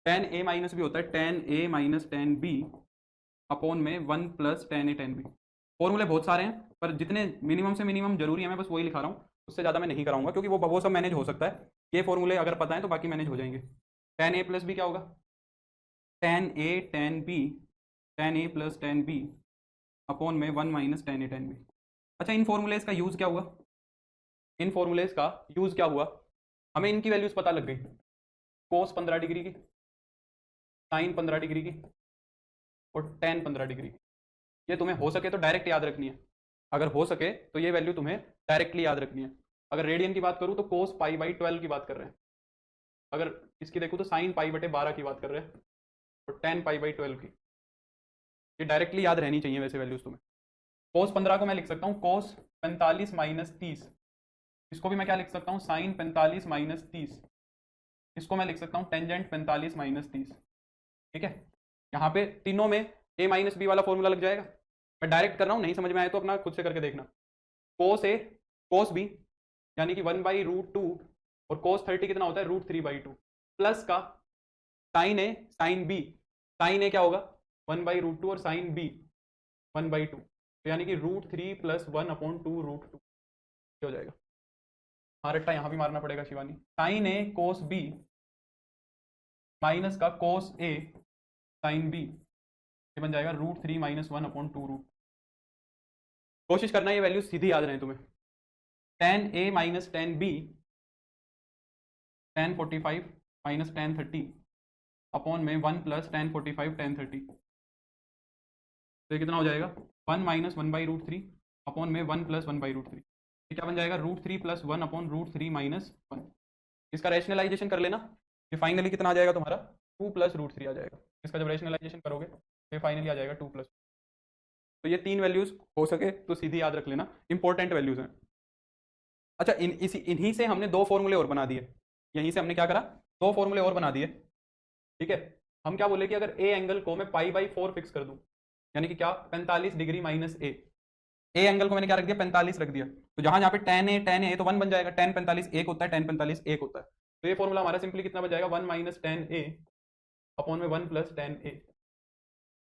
टेन ए माइनस बी होता है ten A minus tan B upon में 1 प्लस टेन ए टेन बी। फॉर्मूले बहुत सारे हैं, पर जितने मिनिमम से मिनिमम जरूरी है मैं बस वही लिखा रहा हूँ, उससे ज़्यादा मैं नहीं कराऊंगा, क्योंकि वो सब मैनेज हो सकता है। ये फॉर्मूले अगर पता है तो बाकी मैनेज हो जाएंगे। टेन ए प्लस बी क्या होगा, टेन ए टेन बी, टेन ए प्लस टेन बी अपॉन में 1 माइनस टेन ए टेन बी। अच्छा, इन फॉर्मूलेज का यूज़ क्या हुआ, इन फॉर्मूलेज का यूज़ क्या हुआ, हमें इनकी वैल्यूज़ पता लग गई। कोस 15 डिग्री की, साइन 15 डिग्री की, और टेन 15 डिग्री की। ये तुम्हें हो सके तो डायरेक्ट याद रखनी है, अगर हो सके तो ये वैल्यू तुम्हें डायरेक्टली याद रखनी है। अगर रेडियन की बात करूँ तो कोस पाई बाई 12 की बात कर रहे हैं, अगर इसकी देखूँ तो साइन पाई बटे 12 की बात कर रहे हैं, और टेन पाई बाई 12 की। ये डायरेक्टली याद रहनी चाहिए वैसे वैल्यूज तुम्हें। कोस 15 को मैं लिख सकता हूँ कोस 45 माइनस 30, इसको भी मैं क्या लिख सकता हूँ, साइन 45 माइनस 30, इसको मैं लिख सकता हूँ टेंजेंट 45 माइनस 30। ठीक है, यहाँ पे तीनों में ए माइनस बी वाला फॉर्मूला लग जाएगा। मैं डायरेक्ट कर रहा हूँ, नहीं समझ में आए तो अपना खुद से करके देखना। कोस ए कोस बी यानी कि 1/√2, और कोस 30 कितना होता है, √3/2, प्लस का साइन ए साइन बी, साइन ए क्या होगा 1/√2 और साइन बी 1/2, तो यानी कि √3 + 1/2 √2 हो जाएगा। हाँ रट्टा यहाँ भी मारना पड़ेगा Shivani. Sign A cos B minus का कोस ए साइन बी, ये बन जाएगा √3 - 1/2 कोशिश करना ये वैल्यू सीधी याद रहे तुम्हें। Tan A minus tan B, tan 45 minus tan 30 upon में 1 प्लस टेन 45 टेन 30, तो ये कितना हो जाएगा 1 माइनस 1/√3 अपॉन में 1 प्लस 1/√3। ये क्या बन जाएगा √3 + 1 अपॉन √3 - 1। इसका रैशनलाइजेशन कर लेना, ये फाइनली कितना आ जाएगा तुम्हारा 2 + √3 आ जाएगा। इसका जब रैशनलाइजेशन करोगे तो ये फाइनली आ जाएगा 2 +। तो ये तीन वैल्यूज हो सके तो सीधी याद रख लेना, इंपॉर्टेंट वैल्यूज हैं। अच्छा, इन्हीं से हमने दो फॉर्मूले और बना दिए, यहीं से हमने क्या करा, दो फॉर्मूले और बना दिए। ठीक है, हम क्या बोले कि अगर ए एंगल को मैं π/4 फिक्स कर दूं, यानी कि क्या 45 degree minus A, A angle को मैंने क्या रख दिया 45 रख दिया, तो जहां जहां पे tan a तो 1 बन जाएगा, tan 45 एक होता है, tan 45 एक होता है, तो ये फॉर्मूला हमारा सिंपली कितना बन जाएगा 1 माइनस tan a अपॉन में 1 प्लस tan a।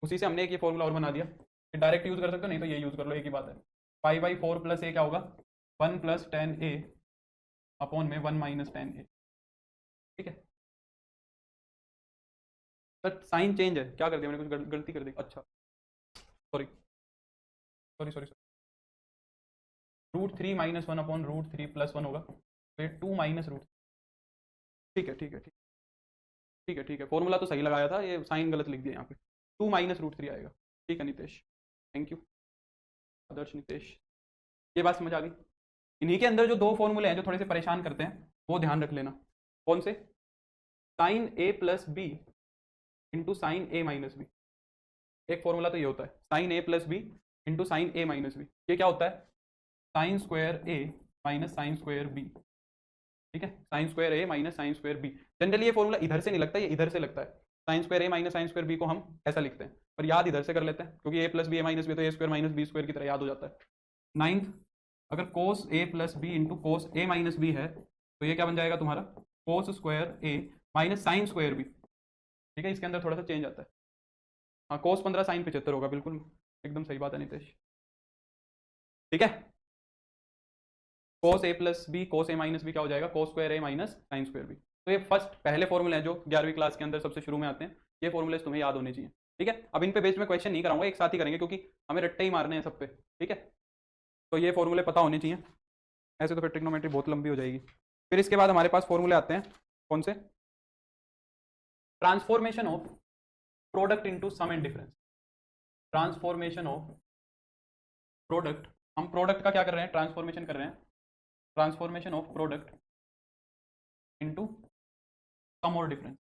उसी से हमने एक ये फॉर्मूला और बना दिया, डायरेक्ट यूज कर सकते हो, नहीं तो ये यूज कर लो, एक ही बात है। π/4 + a क्या होगा 1 प्लस tan a अपॉन में 1 माइनस tan a। ठीक है सर, साइन चेंज है, क्या कर दिया मैंने, कुछ गलती कर दी, अच्छा सॉरी सॉरी सॉरी, √3 - 1 अपॉन √3 + 1 होगा, तो ये 2 माइनस रूट। ठीक है ठीक है ठीक, ठीक है ठीक है, फॉर्मूला तो सही लगाया था, ये साइन गलत लिख दिया यहाँ पे, 2 माइनस √3 आएगा। ठीक है नितेश, थैंक यू आदर्श नितेश, ये बात समझ आ गई। इन्हीं के अंदर जो दो फॉर्मूले हैं जो थोड़े से परेशान करते हैं, वो ध्यान रख लेना। कौन से, sine A plus B into sine A minus B. एक फॉर्मूला तो ये होता है sine A plus B into sine A minus B, ये क्या होता है sine square A minus sine square B. ठीक है, sine square A minus sine square B. Generally ये फॉर्मूला इधर से नहीं लगता, ये इधर से लगता है। Sine square A minus sine square B को हम ऐसा लिखते हैं, पर याद इधर से कर लेते हैं, क्योंकि ए प्लस बी ए माइनस बी तो ए स्क्वायर माइनस बी स्क्वायर की तरह याद हो जाता है। नाइन्थ, अगर कोस ए प्लस बी इंटू कोस ए माइनस बी है तो ये क्या बन जाएगा तुम्हारा, cos square A minus sine square B. ठीक है, इसके अंदर थोड़ा सा चेंज आता है। हाँ, कोस 15 साइन 75 होगा, बिल्कुल एकदम सही बात है नितेश। ठीक है, कोस ए प्लस बी कोस ए माइनस बी क्या हो जाएगा, cos square A minus sine square B. तो ये फर्स्ट पहले फॉर्मूले हैं जो 11वीं क्लास के अंदर सबसे शुरू में आते हैं, ये फॉर्मूले तुम्हें याद होने चाहिए। ठीक है, अब इन पे बेस्ड में क्वेश्चन नहीं कराऊंगा, एक साथ ही करेंगे क्योंकि हमें रट्टे ही मारने हैं सब पे। ठीक है, तो ये फॉर्मूले पता होने चाहिए, ऐसे तो फिर ट्रिग्नोमेट्री बहुत लंबी हो जाएगी। फिर इसके बाद हमारे पास फॉर्मूले आते हैं कौन से, transformation of product into sum and difference. Transformation of product, हम प्रोडक्ट का क्या कर रहे हैं, ट्रांसफॉर्मेशन कर रहे हैं। Transformation of product into sum और डिफरेंस,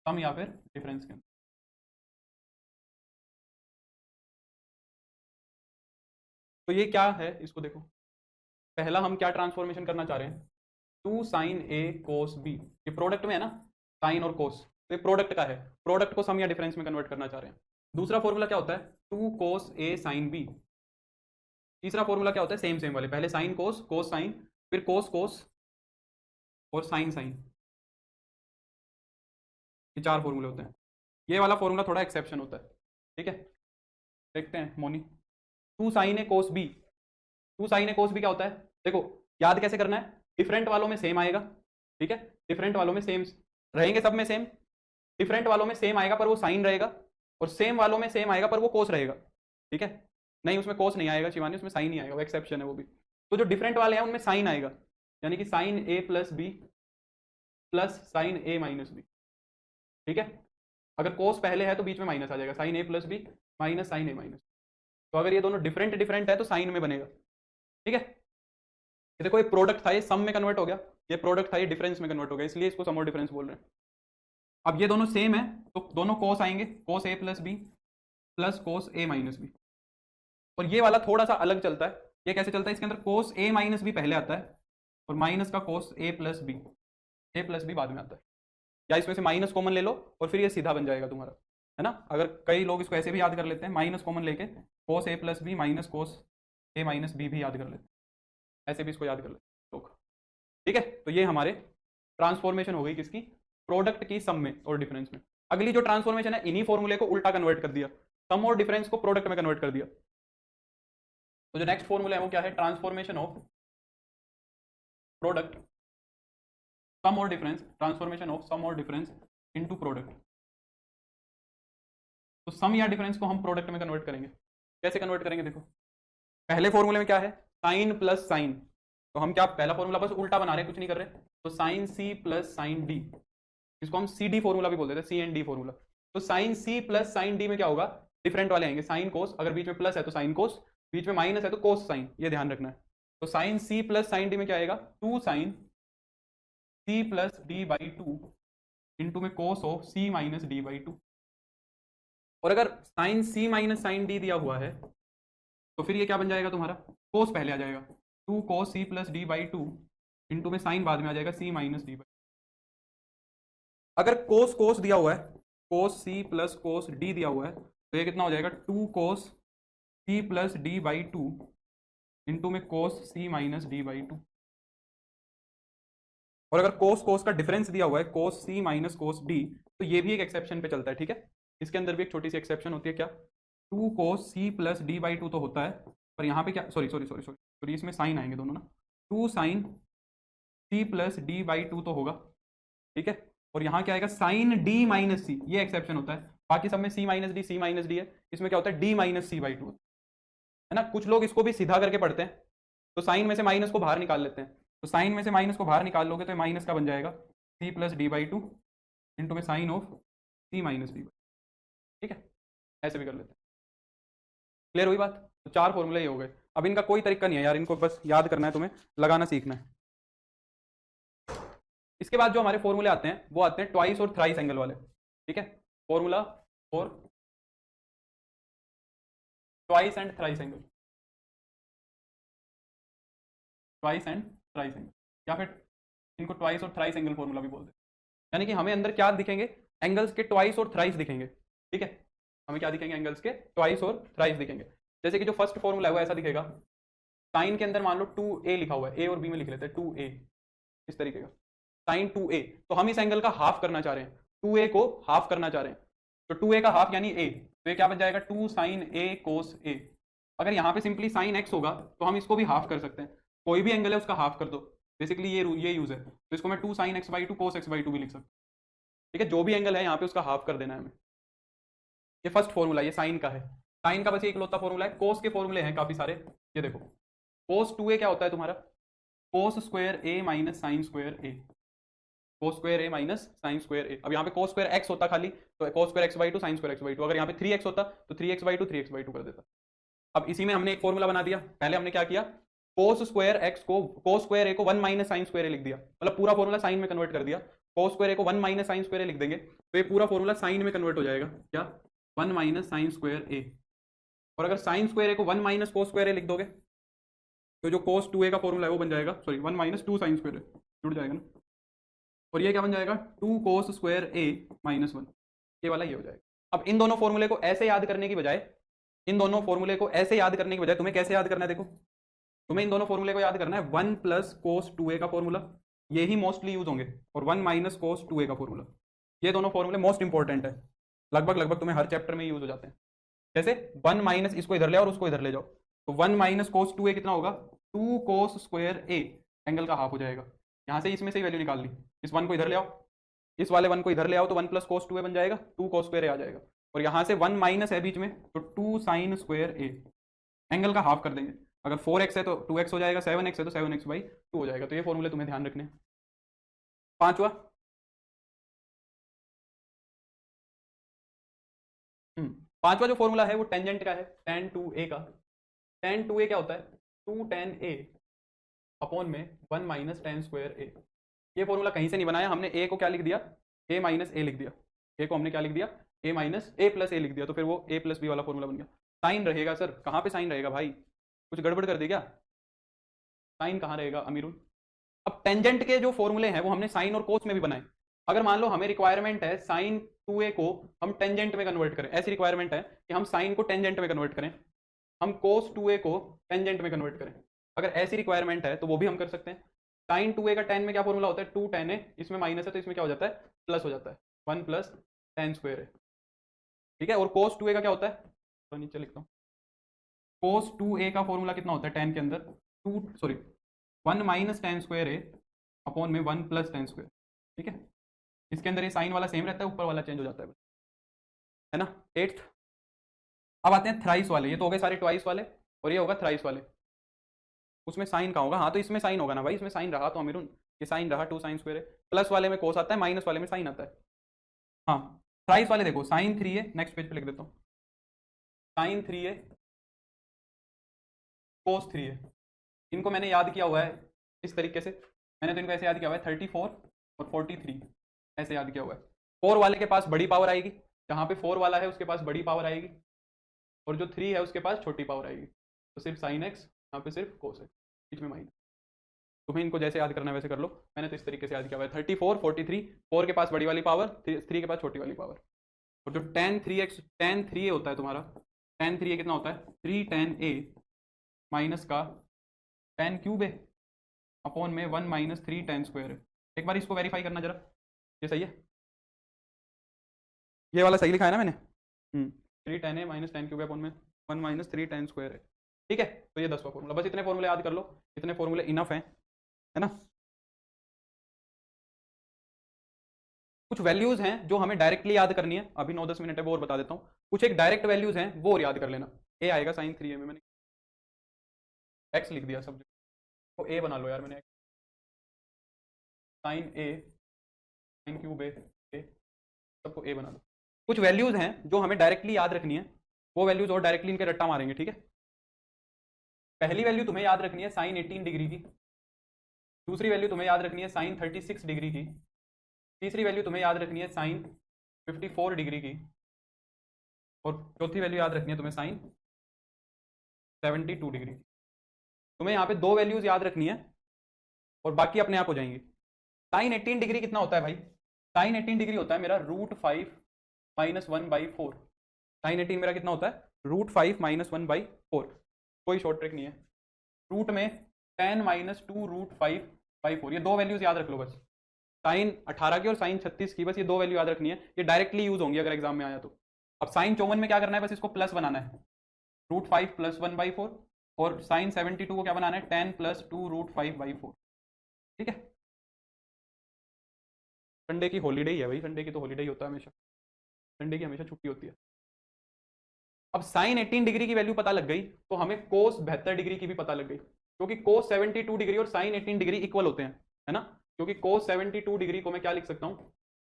सम या फिर डिफरेंस के अंदर। तो ये क्या है, इसको देखो, पहला हम क्या ट्रांसफॉर्मेशन करना चाह रहे हैं, two sine A cos B, ये प्रोडक्ट में है ना, साइन और कोस, तो ये प्रोडक्ट का है, प्रोडक्ट को सम या डिफरेंस में कन्वर्ट करना चाह रहे हैं। दूसरा फॉर्मूला क्या होता है, two cos A sine B. तीसरा फॉर्मूला क्या होता है, सेम सेम वाले, पहले साइन कोस, कोस साइन, फिर कोस कोस और साइन साइन, ये 4 फॉर्मूले होते हैं। ये वाला फॉर्मूला थोड़ा एक्सेप्शन होता है। ठीक है, देखते हैं Moni, two sine A cos B. Two sine A cos B क्या होता है, देखो याद कैसे करना है, डिफरेंट वालों में सेम आएगा। ठीक है, डिफरेंट वालों में सेम रहेंगे, सब में सेम, डिफरेंट वालों में सेम आएगा पर वो साइन रहेगा, और सेम वालों में सेम आएगा पर वो कोस रहेगा। ठीक है, नहीं उसमें कोस नहीं आएगा शिवानी, उसमें साइन ही आएगा, वो एक्सेप्शन है वो भी। तो जो डिफरेंट वाले हैं उनमें साइन आएगा, यानी कि sign A plus B plus sign A minus B. ठीक है, अगर कोस पहले है तो बीच में माइनस आ जाएगा, sign A plus B minus sign A minus. तो अगर ये दोनों डिफरेंट डिफरेंट है तो साइन में बनेगा। ठीक है, ये देखो, ये प्रोडक्ट था, ये सम में कन्वर्ट हो गया, ये प्रोडक्ट था, ये डिफरेंस में कन्वर्ट हो गया, इसलिए इसको सम और डिफरेंस बोल रहे हैं। अब ये दोनों सेम है तो दोनों कोस आएंगे, कोस ए प्लस बी प्लस कोस ए माइनस बी। और ये वाला थोड़ा सा अलग चलता है, ये कैसे चलता है, इसके अंदर कोस ए माइनस बी पहले आता है और माइनस का कोस ए प्लस बी बाद में आता है, या इसमें से माइनस कॉमन ले लो और फिर ये सीधा बन जाएगा तुम्हारा, है ना। अगर कई लोग इसको ऐसे भी याद कर लेते हैं, माइनस कॉमन लेके कोस ए प्लस बी माइनस कोस ए माइनस बी भी याद कर लेते हैं, ऐसे भी इसको याद कर लेते हैं लोग। ठीक है, तो ये हमारे ट्रांसफॉर्मेशन हो गई किसकी, प्रोडक्ट की सम में और डिफरेंस में। अगली जो ट्रांसफॉर्मेशन है, इन्हीं फॉर्मूले को उल्टा कन्वर्ट कर दिया, सम और डिफरेंस को प्रोडक्ट में कन्वर्ट कर दिया। तो जो नेक्स्ट फॉर्मूला है वो क्या है, ट्रांसफॉर्मेशन ऑफ प्रोडक्ट सम और डिफरेंस, ट्रांसफॉर्मेशन ऑफ सम और डिफरेंस इनटू प्रोडक्ट। तो सम या डिफरेंस को हम प्रोडक्ट में कन्वर्ट करेंगे, कैसे कन्वर्ट करेंगे, देखो पहले फॉर्मूले में क्या है, साइन प्लस साइन, तो हम क्या पहला फॉर्मूला बस उल्टा बना रहे हैं, कुछ नहीं कर रहे, तो sine C plus sine D, इसको हम सी डी फॉर्मूला भी बोल देते हैं, सी एंड डी फॉर्मूला। तो sine C plus sine D में क्या होगा, डिफरेंट वाले आएंगे, साइन कोस, अगर बीच में प्लस है तो साइन कोस, बीच में माइनस है तो कोस साइन, ये ध्यान रखना है। तो sine C plus sine D में क्या आएगा, two sine C plus D by two into में cos of C minus D by two. और अगर sine C minus sine D दिया हुआ है तो फिर ये क्या बन जाएगा तुम्हारा, कोस पहले आ जाएगा, two cos C plus D by two into में साइन बाद में आ जाएगा सी माइनस डी बाई। अगर कोस कोस दिया हुआ है, कोस सी प्लस कोस डी दिया हुआ है, तो ये कितना हो जाएगा, two cos C plus D by two into में cos C minus D by two. और अगर कोस कोस का डिफरेंस दिया हुआ है, कोस सी माइनस कोस डी, तो ये भी एक एक्सेप्शन पे चलता है। ठीक है, इसके अंदर भी एक छोटी सी एक्सेप्शन होती है, क्या, two cos C plus D by two तो होता है, पर यहाँ पे क्या, sorry sorry sorry sorry sorry, इसमें साइन आएंगे दोनों ना, two sine C plus D by two तो होगा। ठीक है, और यहाँ क्या आएगा, साइन डी माइनस सी, ये एक्सेप्शन होता है, बाकी सब में सी माइनस डी है, इसमें क्या होता है, D minus C by two, है ना। कुछ लोग इसको भी सीधा करके पढ़ते हैं, तो साइन में से माइनस को बाहर निकाल लेते हैं, तो साइन में से माइनस को बाहर निकाल लोगे तो माइनस का बन जाएगा C plus D by two into में sine of C minus D by. ठीक है, ऐसे भी कर लेते हैं। क्लियर हुई बात, तो 4 फॉर्मूले ही हो गए। अब इनका कोई तरीका नहीं है यार, इनको बस याद करना है, तुम्हें लगाना सीखना है। इसके बाद जो हमारे फॉर्मूले आते हैं वो आते हैं ट्वाइस और थ्राइस एंगल वाले। ठीक है, formula for twice and thrice angle, twice and thrice angle, या फिर इनको ट्वाइस और थ्राइस एंगल फॉर्मूला भी बोलते हैं। यानी कि हमें अंदर क्या दिखेंगे, एंगल्स के ट्वाइस और थ्राइस दिखेंगे, ठीक है। हमें क्या दिखेंगे, एंगल्स के ट्वाइस और थ्राइस दिखेंगे। जैसे कि जो फर्स्ट फॉर्मूला है वो ऐसा दिखेगा, साइन के अंदर मान लो 2a लिखा हुआ है, ए और बी में लिख लेते हैं 2a, इस तरीके का साइन 2a। तो हम इस एंगल का हाफ करना चाह रहे हैं, 2a को हाफ करना चाह रहे हैं, तो 2a का हाफ यानी a, तो ये क्या बन जाएगा 2 साइन a कोस a। अगर यहाँ पे सिंपली साइन x होगा तो हम इसको भी हाफ कर सकते हैं, कोई भी एंगल है उसका हाफ कर दो, बेसिकली ये यूज है। तो इसको मैं 2 साइन x/2 कोस x/2 भी लिख सकता हूँ, ठीक है। जो भी एंगल है यहाँ पे उसका हाफ कर देना है हमें। ये फर्स्ट फॉर्मूला ये साइन का है। साइन का बस एक लौता फॉर्मूला है, कोस के फॉर्मूले हैं काफी सारे। ये देखो कोस 2a क्या होता है तुम्हारा, cos square a minus sine square a, cos square a minus sine square a। अब यहाँ पे कोस स्क्वायर x होता खाली, तो cos square x/2 sine square x/2। अगर यहाँ पे 3x होता तो 3x/2 3x/2 कर देता। अब इसी में हमने एक फॉर्मूला बना दिया। पहले हमने क्या किया, कोस स्क्वायर x को, कोस स्क्वायर a को 1 माइनस साइन स्क्वायर a लिख दिया, मतलब पूरा फॉर्मूला साइन में कन्वर्ट कर दिया। कोस स्क्वायर a को 1 माइनस साइन स्क्वायर a लिख देंगे तो ये पूरा फॉर्मूला साइन में कन्वर्ट हो जाएगा, क्या 1 माइनस साइन स्क्वायर a। और अगर साइन स्क्वायर a को 1 माइनस कोस स्क्वायर a लिख दोगे तो जो कोस 2a का फॉर्मूला है वो बन जाएगा, sorry 1 minus 2 sine square a जुड़ जाएगा ना, और ये क्या बन जाएगा 2 कोस स्क्वायर a माइनस 1, ये वाला ये हो जाएगा। अब इन दोनों फॉर्मूले को ऐसे याद करने की बजाय, इन दोनों फॉर्मूले को ऐसे याद करने की बजाय तुम्हें कैसे याद करना है, देखो तुम्हें इन दोनों फॉर्मूले को याद करना है 1 प्लस कोस 2a का फॉर्मूला, ये ही मोस्टली यूज होंगे, और 1 माइनस कोस 2a का फॉर्मूला। ये दोनों फॉर्मूले मोस्ट इंपॉर्टेंट है, लगभग लगभग तुम्हें हर चैप्टर में यूज हो जाते हैं। जैसे 1 माइनस इसको इधर ले और उसको इधर ले जाओ, तो 1 माइनस कोस 2a कितना होगा 2 कोस स्क्वायर a, एंगल का हाफ हो जाएगा। यहाँ से इसमें से वैल्यू निकाल ली, इस 1 को इधर ले आओ, इस वाले 1 को इधर ले आओ, तो 1 प्लस कोस 2a बन जाएगा, 2 कोस स्क्वायर a आ जाएगा। और यहाँ से 1 माइनस है बीच में, तो 2 साइन स्क्वायर a, एंगल का हाफ कर देंगे। अगर 4x है तो 2x हो जाएगा, 7x है तो 7x/2 हो जाएगा। तो ये फॉर्मूले तुम्हें ध्यान रखने हैं। पांचवा, पांचवा जो फॉर्मूला है वो टेंजेंट का है, tan 2a का। tan 2a क्या होता है 2 tan a अपॉन में 1 माइनस tan स्क्वायर a। ये फॉर्मूला कहीं से नहीं बनाया हमने, a को क्या लिख दिया a माइनस a लिख दिया, a को हमने क्या लिख दिया a minus a plus a लिख दिया, तो फिर वो a प्लस b वाला फॉर्मूला बन गया। साइन रहेगा सर, कहाँ पे साइन रहेगा भाई, कुछ गड़बड़ कर दे क्या, साइन कहाँ रहेगा अमीरुल। अब टेंजेंट के जो फॉर्मूले हैं वो हमने साइन और कोस में भी बनाए। अगर मान लो हमें रिक्वायरमेंट है साइन 2a को हम टेंजेंट में कन्वर्ट करें, ऐसी रिक्वायरमेंट है कि हम साइन को टेंजेंट में कन्वर्ट करें, हम कोस 2a को टेंजेंट में कन्वर्ट करें, अगर ऐसी रिक्वायरमेंट है तो वो भी हम कर सकते हैं। साइन 2a का tan में क्या फॉर्मूला होता है 2 tan a, इसमें माइनस है तो इसमें क्या हो जाता है प्लस हो जाता है, 1 प्लस tan स्क्वायर है, ठीक है। और कोस 2a का क्या होता है, तो नीचे लिखता हूँ, कोस 2a का फॉर्मूला कितना होता है tan के अंदर 1 minus tan square a upon में 1 प्लस tan स्क्वायर, ठीक है। इसके अंदर ये साइन वाला सेम रहता है, ऊपर वाला चेंज हो जाता है ना। 8th, अब आते हैं थ्राइस वाले। ये तो हो गए सारे ट्वाइस वाले, और ये होगा थ्राइस वाले। उसमें साइन कहाँ होगा, हाँ तो इसमें साइन होगा ना भाई, इसमें साइन रहा तो अमीरुन, ये साइन रहा 2 साइन स्क्वायर है, प्लस वाले में कोस आता है, माइनस वाले में साइन आता है। हाँ थ्राइस वाले देखो साइन 3a, नेक्स्ट पेज पे लिख देता हूँ, साइन 3a कोस 3a। इनको मैंने याद किया हुआ है इस तरीके से, मैंने तो इनको ऐसे याद किया हुआ है 34 और 43, ऐसे याद किया हुआ है। 4 वाले के पास बड़ी पावर आएगी, जहाँ पे 4 वाला है उसके पास बड़ी पावर आएगी, और जो 3 है उसके पास छोटी पावर आएगी, तो सिर्फ साइन एक्स, यहाँ पे सिर्फ कोस एक्स, बीच में माइनस। तुम्हें इनको जैसे याद करना है वैसे कर लो, मैंने तो इस तरीके से याद किया हुआ है 34 43, 4 के पास बड़ी वाली पावर, 3 के पास छोटी वाली पावर। और जो tan 3x tan 3a होता है तुम्हारा, tan 3a कितना होता है 3 tan a माइनस का tan क्यूब है अपॉन में 1 माइनस 3 tan स्क्वायर है। एक बार इसको वेरीफाई करना जरा, ये सही है, ये वाला सही लिखा है ना मैंने, 3 tan a minus tan cube upon में 1 माइनस 3 tan स्क्वायर है, ठीक है। तो ये 10वां फॉर्मूला, बस इतने फॉर्मूले याद कर लो, इतने फॉर्मूले इनफ हैं, है ना। कुछ वैल्यूज हैं जो हमें डायरेक्टली याद करनी है, अभी 9-10 मिनट है वो और बता देता हूँ। कुछ एक डायरेक्ट वैल्यूज हैं वो और याद कर लेना। ए आएगा साइन 3a में, मैंने एक्स लिख दिया सब, तो ए बना लो यार, मैंने साइन ए साइन क्यूब ए, सबको ए बना लो। कुछ वैल्यूज हैं जो हमें डायरेक्टली याद रखनी है, वो वैल्यूज और डायरेक्टली इनके रट्टा मारेंगे, ठीक है। पहली वैल्यू तुम्हें याद रखनी है साइन 18 डिग्री की, दूसरी वैल्यू तुम्हें याद रखनी है साइन 36 डिग्री की, तीसरी वैल्यू तुम्हें याद रखनी है साइन 54 डिग्री की, और चौथी वैल्यू याद रखनी है तुम्हें साइन 72 डिग्री की। तुम्हें यहाँ पे 2 वैल्यूज याद रखनी है और बाकी अपने आप हो जाएंगी। साइन 18 डिग्री कितना होता है भाई? साइन 18 डिग्री होता है मेरा √5 - 1/4। साइन 18 मेरा कितना होता है? √5 - 1/4। कोई शॉर्ट ट्रिक नहीं है। रूट में 10 - 2 √5/4, ये दो वैल्यूज याद रख लो बस। साइन 18 की और साइन 36 की, बस ये दो वैल्यू याद रखनी है, ये डायरेक्टली यूज होंगी अगर एग्जाम में आया तो। अब साइन 54 में क्या करना है, बस इसको प्लस बनाना है, √5 + 1/4। और साइन 72 को क्या बनाना है, 10 + 2 √5/4। ठीक है, संडे की हॉलीडे ही है भाई, संडे की तो हॉलीडे ही होता है हमेशा, संडे की हमेशा छुट्टी होती है। अब साइन 18 डिग्री की वैल्यू पता लग गई, तो हमें कोस 72 डिग्री की भी पता लग गई, क्योंकि कोस 72 डिग्री और साइन 18 डिग्री इक्वल होते हैं, है ना? क्योंकि कोस 72 डिग्री को मैं क्या लिख सकता हूँ,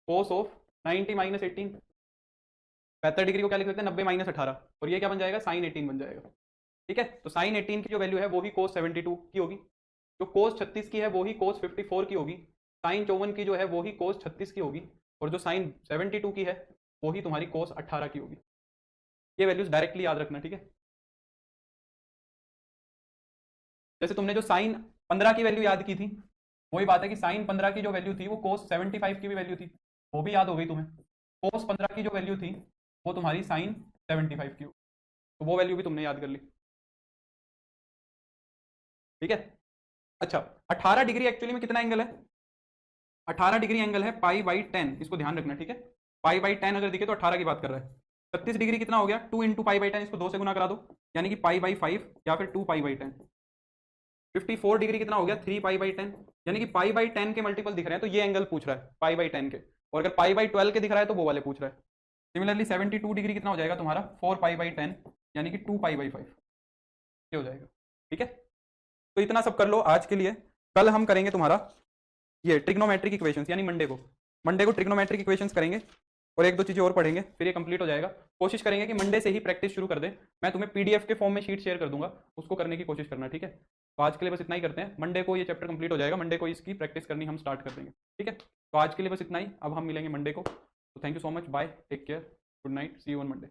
कोस ऑफ 90 - 18। 72 डिग्री को क्या लिख सकते हैं, 90 - 18, और ये क्या बन जाएगा, साइन 18 बन जाएगा। ठीक है, तो साइन 18 की जो वैल्यू है वो ही कोस 72 की होगी, जो कोस 36 की है वो ही कोस 54 की होगी, साइन 54 की जो है वो ही कोस 36 की होगी, और जो साइन 72 की है वो ही तुम्हारी कोस 18 की होगी। ये वैल्यूज डायरेक्टली याद रखना, ठीक है? जैसे तुमने जो साइन 15 की वैल्यू याद की थी, वही बात है कि साइन 15 की जो वैल्यू थी वो कोस 75 की भी वैल्यू थी, वो भी याद हो गई तुम्हें। कोस 15 की जो वैल्यू थी वो तुम्हारी साइन 75 की, तो वो वैल्यू भी तुमने याद कर ली। ठीक है, अच्छा 18 डिग्री एक्चुअली में कितना एंगल है? 18 डिग्री एंगल है π/10, इसको ध्यान रखना, ठीक है? π/10 अगर दिखे तो 18 की बात कर रहा है। 36 डिग्री कितना हो गया, 2 × π/10, इसको 2 से गुना करा दो, यानी कि π/5 या फिर 2 π/10। 54 डिग्री कितना हो गया, 3 π/10, यानी कि π/10 के मल्टीपल दिख रहे हैं, तो ये एंगल पूछ रहा है π/10 के, और अगर π/12 के दिख रहा है तो वो वाले पूछ रहा है। सिमिलरली 72 डिग्री कितना हो जाएगा तुम्हारा, 4 π/10, यानी कि 2 π/5, ये हो जाएगा। ठीक है, तो इतना सब कर लो आज के लिए। कल हम करेंगे तुम्हारा ये ट्रिग्नोमेट्रिक इक्वेशंस, यानी मंडे को ट्रिग्नोमेट्रिक इक्वेशंस करेंगे, और एक दो चीज़ें और पढ़ेंगे, फिर ये कंप्लीट हो जाएगा। कोशिश करेंगे कि मंडे से ही प्रैक्टिस शुरू कर दें। मैं तुम्हें पीडीएफ के फॉर्म में शीट शेयर कर दूंगा, उसको करने की कोशिश करना, ठीक है? तो आज के लिए बस इतना ही करते हैं, मंडे को ये चैप्टर कंप्लीट हो जाएगा, मंडे को इसकी प्रैक्टिस करनी हम स्टार्ट कर देंगे। ठीक है, तो आज के लिए बस इतना ही, अब हम मिलेंगे मंडे को। तो thank you so much, bye, take care, good night, see you on Monday.